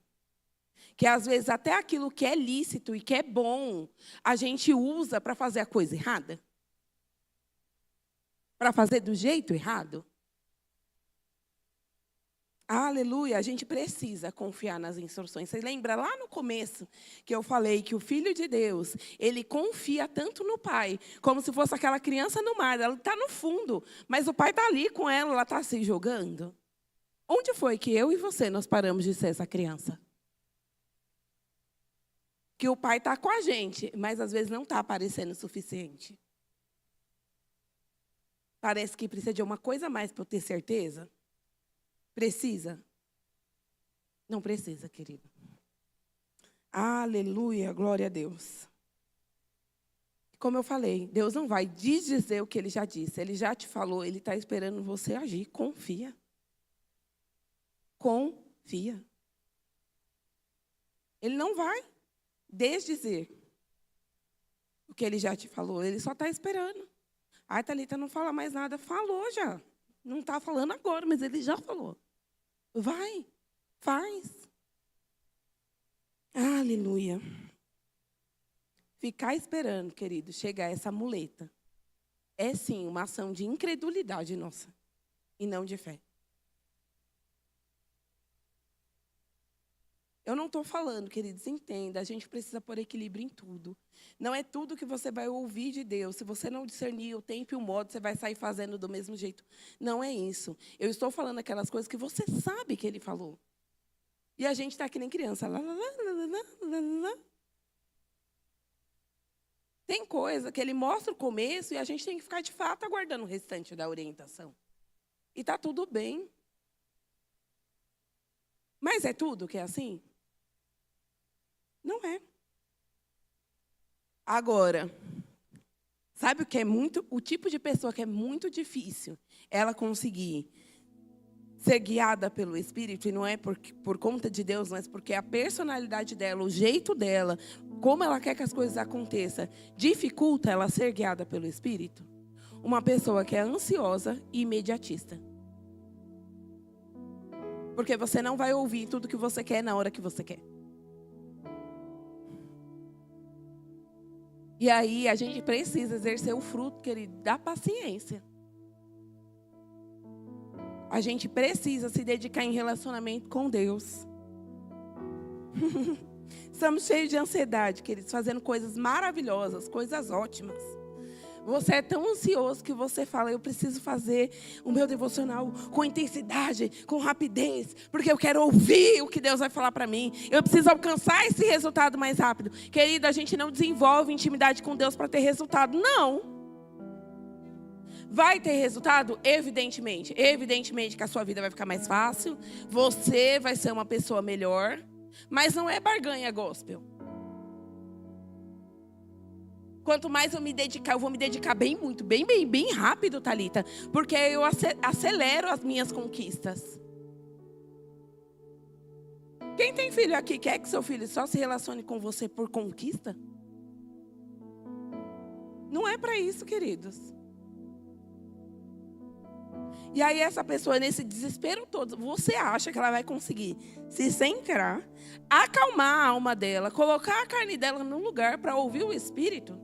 Que às vezes até aquilo que é lícito e que é bom, a gente usa para fazer a coisa errada. Para fazer do jeito errado. Aleluia, a gente precisa confiar nas instruções. Você lembra lá no começo que eu falei que o Filho de Deus, ele confia tanto no Pai, como se fosse aquela criança no mar. Ela está no fundo, mas o Pai está ali com ela, ela está se jogando. Onde foi que eu e você nós paramos de ser essa criança? Que o Pai está com a gente, mas às vezes não está aparecendo o suficiente. Parece que precisa de uma coisa a mais para eu ter certeza. Precisa? Não precisa, querido. Aleluia, glória a Deus. Como eu falei, Deus não vai desdizer o que Ele já disse. Ele já te falou, Ele está esperando você agir. Confia. Confia. Ele não vai desdizer o que Ele já te falou. Ele só está esperando. Ai, Thalita, não fala mais nada. Falou já. Não está falando agora, mas Ele já falou. Vai, faz. Aleluia. Ficar esperando, querido, chegar essa muleta é sim uma ação de incredulidade nossa e não de fé. Eu não estou falando, queridos, entenda, a gente precisa pôr equilíbrio em tudo. Não é tudo que você vai ouvir de Deus. Se você não discernir o tempo e o modo, você vai sair fazendo do mesmo jeito. Não é isso. Eu estou falando aquelas coisas que você sabe que Ele falou. E a gente está que nem criança. Tem coisa que Ele mostra o começo e a gente tem que ficar, de fato, aguardando o restante da orientação. E está tudo bem. Mas é tudo que é assim? Não é. Agora, sabe o que é o tipo de pessoa que é muito difícil ela conseguir ser guiada pelo Espírito, e não é por conta de Deus, mas porque a personalidade dela, o jeito dela, como ela quer que as coisas aconteçam, dificulta ela ser guiada pelo Espírito? Uma pessoa que é ansiosa e imediatista. Porque você não vai ouvir tudo que você quer na hora que você quer. E aí a gente precisa exercer o fruto, querido, da paciência. A gente precisa se dedicar em relacionamento com Deus. Estamos cheios de ansiedade, queridos, fazendo coisas maravilhosas, coisas ótimas. Você é tão ansioso que você fala, eu preciso fazer o meu devocional com intensidade, com rapidez, porque eu quero ouvir o que Deus vai falar para mim. Eu preciso alcançar esse resultado mais rápido. Querido, a gente não desenvolve intimidade com Deus para ter resultado, não. Vai ter resultado? Evidentemente. Evidentemente que a sua vida vai ficar mais fácil. Você vai ser uma pessoa melhor. Mas não é barganha gospel. Quanto mais eu me dedicar, eu vou me dedicar bem rápido, Thalita. Porque eu acelero as minhas conquistas. Quem tem filho aqui quer que seu filho só se relacione com você por conquista? Não é para isso, queridos. E aí essa pessoa, nesse desespero todo, você acha que ela vai conseguir se centrar, acalmar a alma dela, colocar a carne dela no lugar para ouvir o Espírito?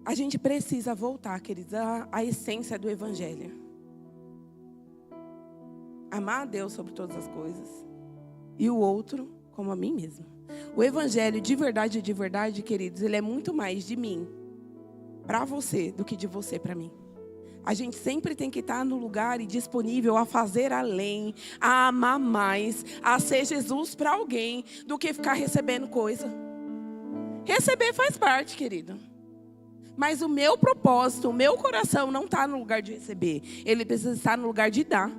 A gente precisa voltar, queridos, à essência do Evangelho. Amar a Deus sobre todas as coisas e o outro como a mim mesmo. O Evangelho de verdade, queridos, ele é muito mais de mim para você do que de você para mim. A gente sempre tem que estar no lugar e disponível a fazer além, a amar mais, a ser Jesus para alguém, do que ficar recebendo coisa. Receber faz parte, querido. Mas o meu propósito, o meu coração não está no lugar de receber. Ele precisa estar no lugar de dar.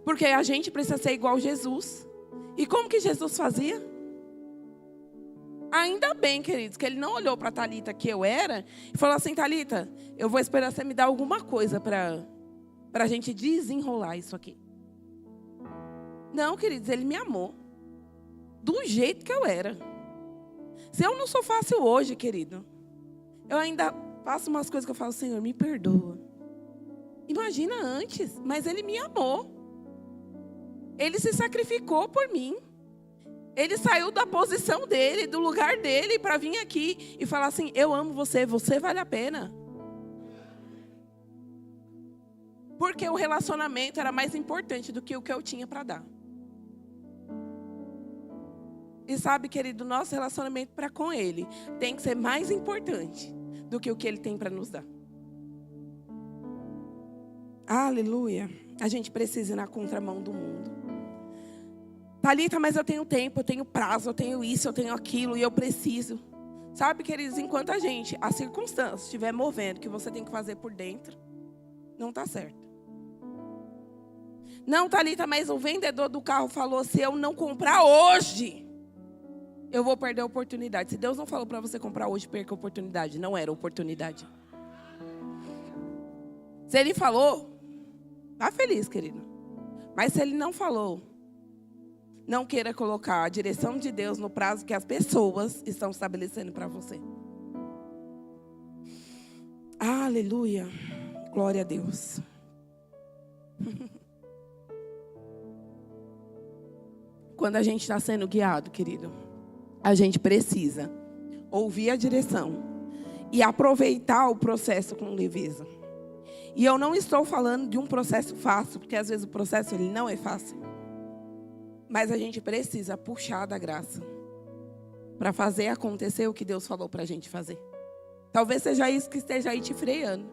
Porque a gente precisa ser igual a Jesus. E como que Jesus fazia? Ainda bem, queridos, que ele não olhou para a Thalita que eu era e falou assim: Thalita, eu vou esperar você me dar alguma coisa para a gente desenrolar isso aqui. Não, queridos, ele me amou. Do jeito que eu era. Se eu não sou fácil hoje, querido, eu ainda faço umas coisas que eu falo: Senhor, me perdoa. Imagina antes, mas ele me amou. Ele se sacrificou por mim. Ele saiu da posição dele, do lugar dele, para vir aqui e falar assim: eu amo você, você vale a pena. Porque o relacionamento era mais importante do que o que eu tinha para dar. E sabe, querido, o nosso relacionamento para com ele tem que ser mais importante do que o que ele tem para nos dar. Aleluia. A gente precisa ir na contramão do mundo. Thalita, mas eu tenho tempo, eu tenho prazo, eu tenho isso, eu tenho aquilo e eu preciso. Sabe, queridos, enquanto a circunstância estiver movendo o que você tem que fazer por dentro, não está certo. Não, Thalita, mas o vendedor do carro falou: se eu não comprar hoje, eu vou perder a oportunidade. Se Deus não falou para você comprar hoje, perca a oportunidade. Não era oportunidade. Se Ele falou, tá feliz, querido. Mas se Ele não falou, não queira colocar a direção de Deus no prazo que as pessoas estão estabelecendo para você. Aleluia. Glória a Deus. Quando a gente está sendo guiado, querido, a gente precisa ouvir a direção e aproveitar o processo com leveza. E eu não estou falando de um processo fácil, porque às vezes o processo ele não é fácil. Mas a gente precisa puxar da graça para fazer acontecer o que Deus falou para a gente fazer. Talvez seja isso que esteja aí te freando.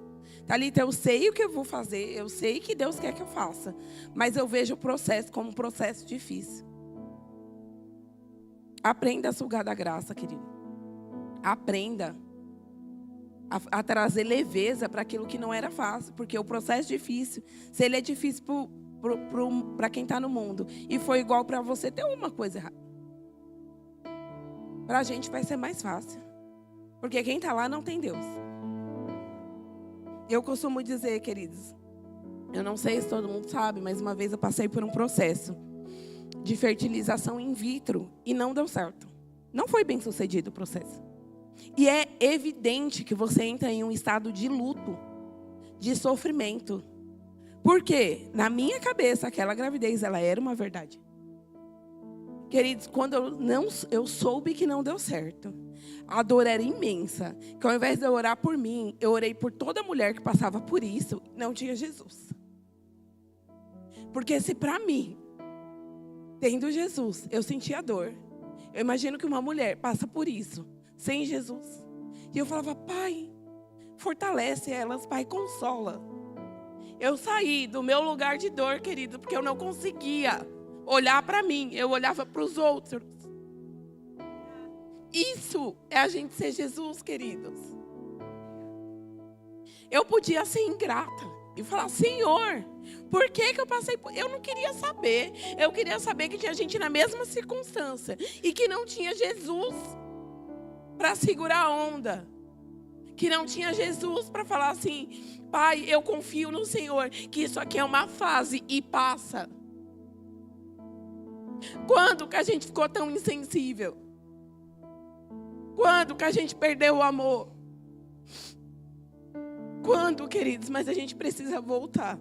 Thalita, eu sei o que eu vou fazer, eu sei que Deus quer que eu faça, mas eu vejo o processo como um processo difícil. Aprenda a sugar da graça, querido. Aprenda a trazer leveza para aquilo que não era fácil, porque o processo difícil, se ele é difícil para quem está no mundo e foi igual para você, tem uma coisa errada. Para a gente vai ser mais fácil, porque quem está lá não tem Deus. Eu costumo dizer, queridos, eu não sei se todo mundo sabe, mas uma vez eu passei por um processo de fertilização in vitro e não deu certo. Não foi bem sucedido o processo. E é evidente que você entra em um estado de luto, de sofrimento. Porque, na minha cabeça, aquela gravidez, ela era uma verdade. Queridos, quando eu soube que não deu certo, a dor era imensa. Que ao invés de eu orar por mim, eu orei por toda mulher que passava por isso, não tinha Jesus. Porque se para mim, tendo Jesus, eu sentia dor, eu imagino que uma mulher passa por isso, sem Jesus. E eu falava: Pai, fortalece elas, Pai, consola. Eu saí do meu lugar de dor, querido, porque eu não conseguia olhar para mim. Eu olhava para os outros. Isso é a gente ser Jesus, queridos. Eu podia ser ingrata e falar: Senhor, por que eu passei por... Eu não queria saber. Eu queria saber que tinha gente na mesma circunstância e que não tinha Jesus para segurar a onda. Que não tinha Jesus para falar assim: Pai, eu confio no Senhor, que isso aqui é uma fase e passa. Quando que a gente ficou tão insensível? Quando que a gente perdeu o amor? Quando, queridos? Mas a gente precisa voltar.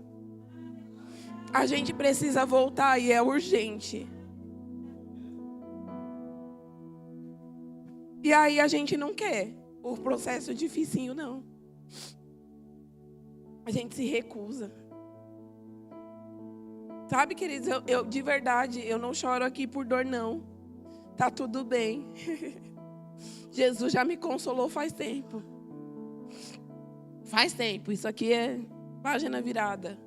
A gente precisa voltar e é urgente. E aí a gente não quer o processo dificinho, não. A gente se recusa. Sabe, queridos, eu de verdade, eu não choro aqui por dor, não. Tá tudo bem. Jesus já me consolou faz tempo. Faz tempo, isso aqui é página virada.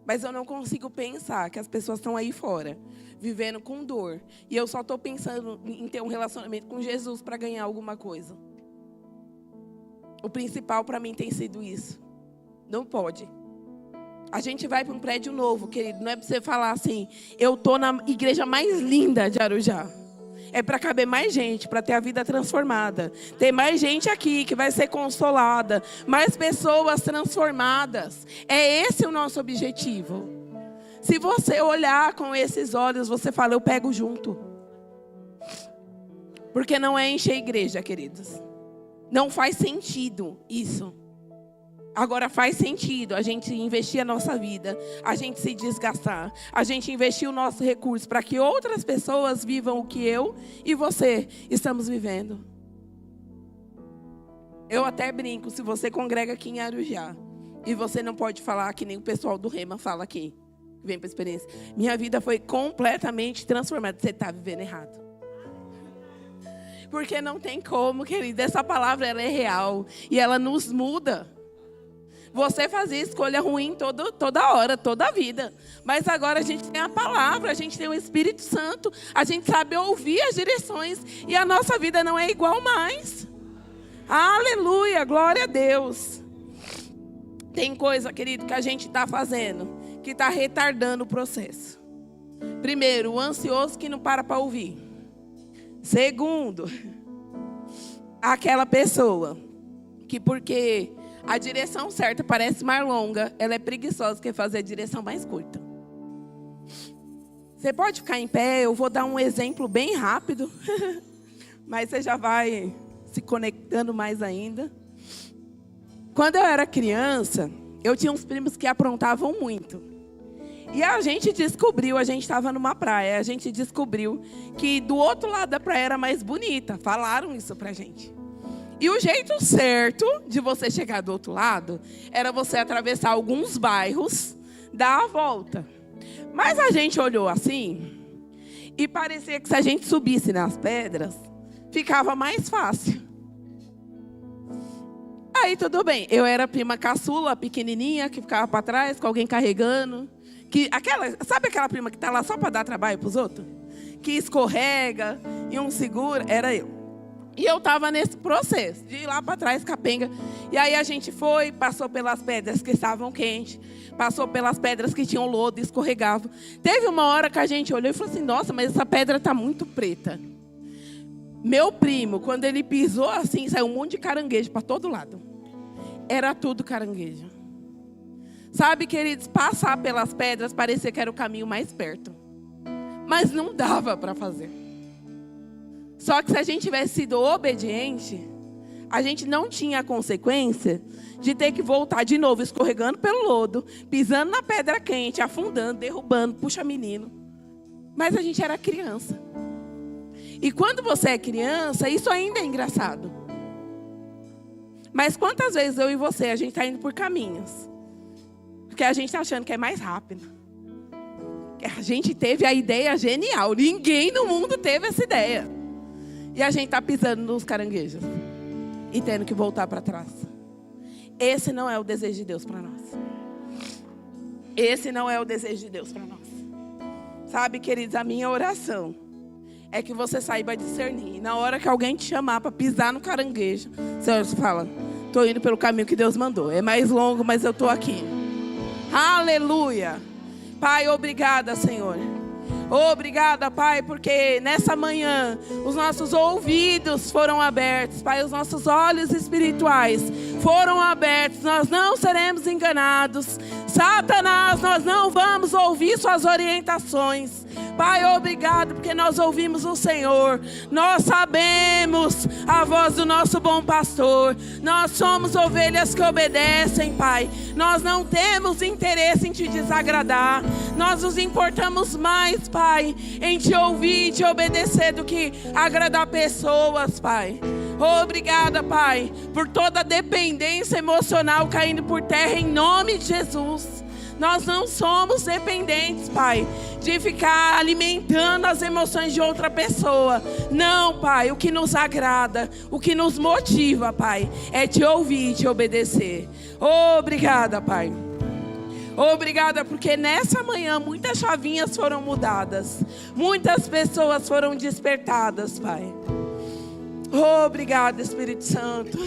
Mas eu não consigo pensar que as pessoas estão aí fora, vivendo com dor. E eu só estou pensando em ter um relacionamento com Jesus para ganhar alguma coisa. O principal para mim tem sido isso. Não pode. A gente vai para um prédio novo, querido. Não é para você falar assim: eu estou na igreja mais linda de Arujá. É para caber mais gente, para ter a vida transformada. Tem mais gente aqui que vai ser consolada. Mais pessoas transformadas. É esse o nosso objetivo. Se você olhar com esses olhos, você fala: eu pego junto. Porque não é encher a igreja, queridos. Não faz sentido isso. Agora faz sentido a gente investir a nossa vida, a gente se desgastar, a gente investir o nosso recurso para que outras pessoas vivam o que eu e você estamos vivendo. Eu até brinco: se você congrega aqui em Arujá e você não pode falar que nem o pessoal do Rema fala aqui, vem para a experiência, minha vida foi completamente transformada. Você está vivendo errado. Porque não tem como, querida. Essa palavra, ela é real e ela nos muda. Você fazia escolha ruim toda hora, toda a vida. Mas agora a gente tem a palavra, a gente tem o Espírito Santo. A gente sabe ouvir as direções. E a nossa vida não é igual mais. Aleluia, glória a Deus. Tem coisa, querido, que a gente está fazendo que está retardando o processo. Primeiro, o ansioso que não para ouvir. Segundo, aquela pessoa que porque a direção certa parece mais longa, ela é preguiçosa, quer fazer a direção mais curta. Você pode ficar em pé, eu vou dar um exemplo bem rápido, mas você já vai se conectando mais ainda. Quando eu era criança, eu tinha uns primos que aprontavam muito. E a gente descobriu, a gente estava numa praia, a gente descobriu que do outro lado da praia era mais bonita. Falaram isso pra gente. E o jeito certo de você chegar do outro lado era você atravessar alguns bairros, dar a volta. Mas a gente olhou assim e parecia que se a gente subisse nas pedras, ficava mais fácil. Aí tudo bem, eu era a prima caçula, pequenininha, que ficava para trás, com alguém carregando. Sabe aquela prima que está lá só para dar trabalho para os outros? Que escorrega e um segura? Era eu. E eu estava nesse processo de ir lá para trás, capenga. E aí a gente foi, passou pelas pedras que estavam quentes, passou pelas pedras que tinham lodo, escorregavam. Teve uma hora que a gente olhou e falou assim: nossa, mas essa pedra está muito preta. Meu primo, quando ele pisou assim, saiu um monte de caranguejo para todo lado. Era tudo caranguejo. Sabe, queridos, passar pelas pedras parecia que era o caminho mais perto. Mas não dava para fazer. Só que se a gente tivesse sido obediente, a gente não tinha a consequência de ter que voltar de novo, escorregando pelo lodo, pisando na pedra quente, afundando, derrubando, puxa menino. Mas a gente era criança. E quando você é criança, isso ainda é engraçado. Mas quantas vezes eu e você, a gente está indo por caminhos, porque a gente está achando que é mais rápido. A gente teve a ideia genial. Ninguém no mundo teve essa ideia. E a gente está pisando nos caranguejos e tendo que voltar para trás. Esse não é o desejo de Deus para nós. Esse não é o desejo de Deus para nós. Sabe, queridos, a minha oração é que você saiba discernir. Na hora que alguém te chamar para pisar no caranguejo, você fala, estou indo pelo caminho que Deus mandou. É mais longo, mas eu estou aqui. Aleluia. Pai, obrigada, Senhor. Obrigada, Pai, porque nessa manhã os nossos ouvidos foram abertos, Pai, os nossos olhos espirituais foram abertos. Nós não seremos enganados. Satanás, nós não vamos ouvir suas orientações. Pai, obrigado porque nós ouvimos o Senhor. Nós sabemos a voz do nosso bom pastor. Nós somos ovelhas que obedecem, Pai. Nós não temos interesse em te desagradar. Nós nos importamos mais, Pai, em te ouvir e te obedecer do que agradar pessoas, Pai. Obrigada, Pai, por toda a dependência emocional caindo por terra em nome de Jesus. Nós não somos dependentes, Pai, de ficar alimentando as emoções de outra pessoa. Não, Pai, o que nos agrada, o que nos motiva, Pai, é te ouvir e te obedecer. Obrigada, Pai. Obrigada, porque nessa manhã muitas chavinhas foram mudadas. Muitas pessoas foram despertadas, Pai. Obrigada, Espírito Santo.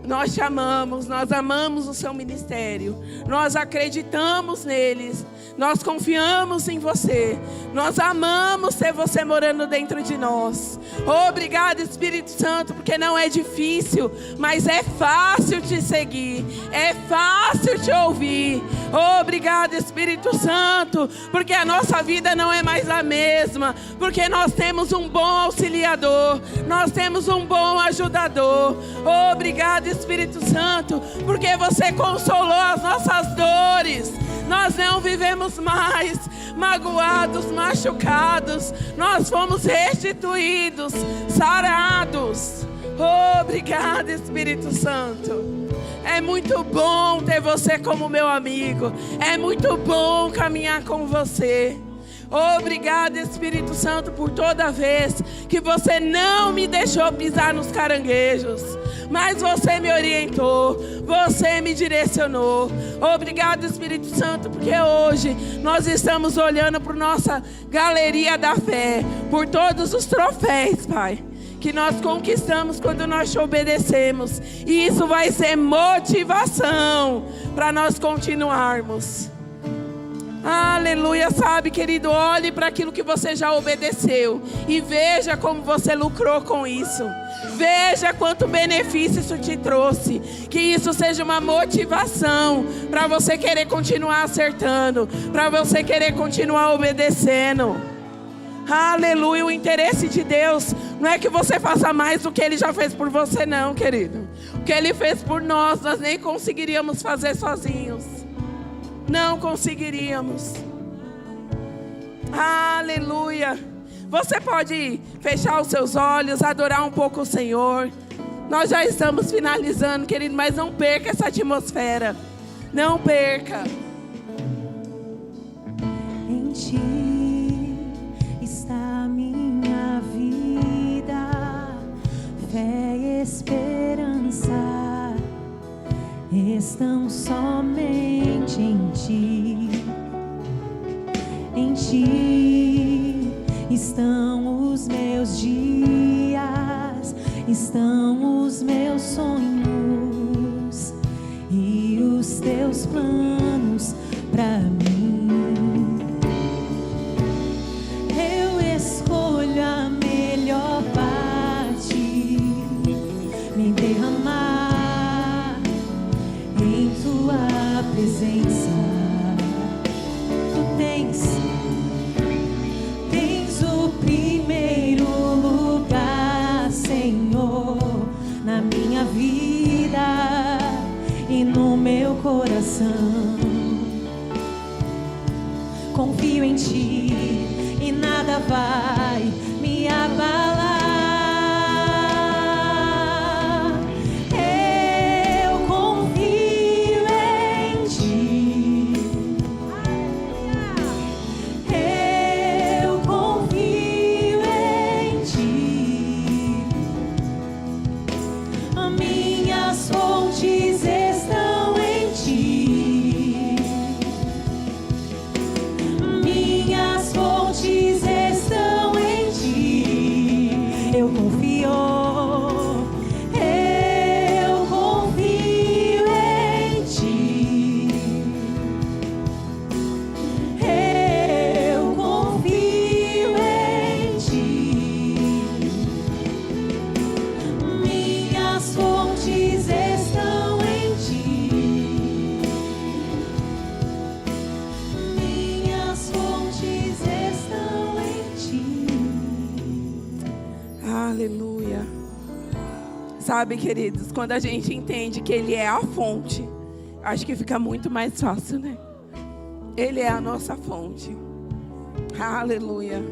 Nós te amamos, nós amamos o seu ministério. Nós acreditamos neles. Nós confiamos em você. Nós amamos ter você morando dentro de nós. Obrigado, Espírito Santo, porque não é difícil, mas é fácil te seguir. É fácil te ouvir. Obrigado, Espírito Santo, porque a nossa vida não é mais a mesma. Porque nós temos um bom auxiliador. Nós temos um bom ajudador. Obrigado, Espírito Santo, porque você consolou as nossas dores. Nós não vivemos mais magoados, machucados. Nós fomos restituídos, sarados. Obrigado, Espírito Santo. É muito bom ter você como meu amigo. É muito bom caminhar com você. Obrigado, Espírito Santo, por toda vez que você não me deixou pisar nos caranguejos, mas você me orientou, você me direcionou. Obrigado, Espírito Santo, porque hoje nós estamos olhando para a nossa galeria da fé, por todos os troféus, Pai, que nós conquistamos quando nós te obedecemos. E isso vai ser motivação para nós continuarmos. Aleluia, sabe, querido, olhe para aquilo que você já obedeceu e veja como você lucrou com isso. Veja quanto benefício isso te trouxe. Que isso seja uma motivação para você querer continuar acertando, para você querer continuar obedecendo. Aleluia, o interesse de Deus não é que você faça mais do que Ele já fez por você, não, querido. O que Ele fez por nós, nós nem conseguiríamos fazer sozinhos. Não conseguiríamos. Aleluia. Você pode fechar os seus olhos, adorar um pouco o Senhor. Nós já estamos finalizando, querido, mas não perca essa atmosfera. Não perca. Em Ti está a minha vida, fé e esperança estão somente em Ti. Em Ti estão os meus dias, estão os meus sonhos e os Teus planos para mim. Eu escolho a melhor parte, me derramar em Tua presença. Tu tens o primeiro lugar, Senhor, na minha vida e no meu coração. Confio em Ti e nada vai me abalar. Estão Sabe, queridos, quando a gente entende que Ele é a fonte, acho que fica muito mais fácil, né? Ele é a nossa fonte. Aleluia.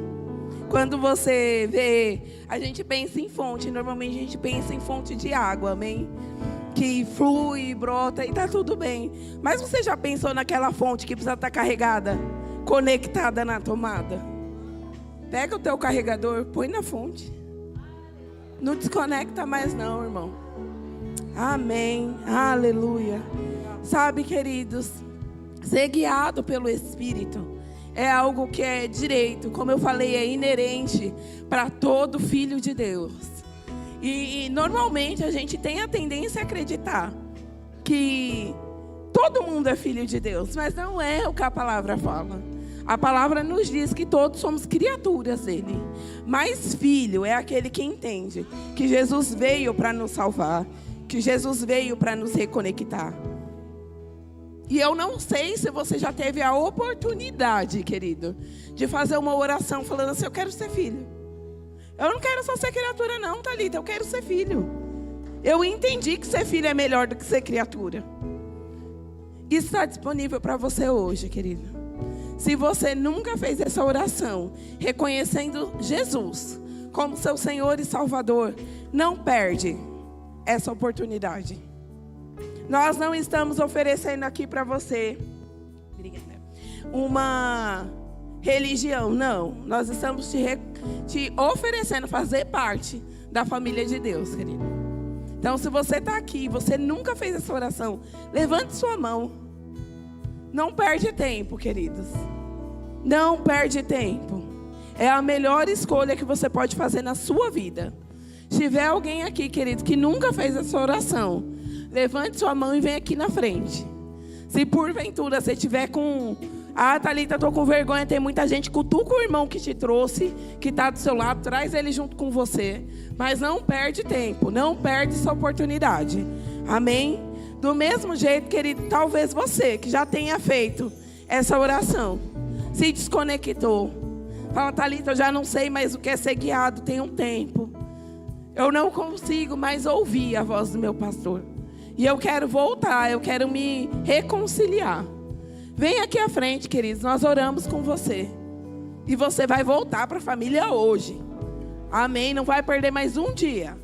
Quando você vê, a gente pensa em fonte, normalmente a gente pensa em fonte de água, amém? Que flui, brota e tá tudo bem. Mas você já pensou naquela fonte que precisa estar carregada, conectada na tomada? Pega o teu carregador, põe na fonte. Não desconecta mais não, irmão. Amém. Aleluia. Sabe, queridos, ser guiado pelo Espírito é algo que é direito, como eu falei, é inerente para todo filho de Deus. E normalmente a gente tem a tendência a acreditar que todo mundo é filho de Deus, mas não é o que a palavra fala. A palavra nos diz que todos somos criaturas dele. Mas filho é aquele que entende que Jesus veio para nos salvar, que Jesus veio para nos reconectar. E eu não sei se você já teve a oportunidade, querido, de fazer uma oração falando assim: eu quero ser filho. Eu não quero só ser criatura não, Thalita, eu quero ser filho. Eu entendi que ser filho é melhor do que ser criatura. Isso está disponível para você hoje, querido. Se você nunca fez essa oração, reconhecendo Jesus como seu Senhor e Salvador, não perde essa oportunidade. Nós não estamos oferecendo aqui para você uma religião, não. Nós estamos te oferecendo fazer parte da família de Deus, querido. Então, se você está aqui e você nunca fez essa oração, levante sua mão. Não perde tempo, queridos. Não perde tempo. É a melhor escolha que você pode fazer na sua vida. Se tiver alguém aqui, querido, que nunca fez essa oração, levante sua mão e vem aqui na frente. Se porventura você tiver com... Ah, Thalita, estou com vergonha, tem muita gente. Cutuca o irmão que te trouxe, que está do seu lado, traz ele junto com você. Mas não perde tempo, não perde essa oportunidade. Amém? Do mesmo jeito, querido, talvez você que já tenha feito essa oração, se desconectou. Fala: Thalita, eu já não sei mais o que é ser guiado, tem um tempo. Eu não consigo mais ouvir a voz do meu pastor. E eu quero voltar, eu quero me reconciliar. Vem aqui à frente, queridos, nós oramos com você. E você vai voltar para a família hoje. Amém? Não vai perder mais um dia.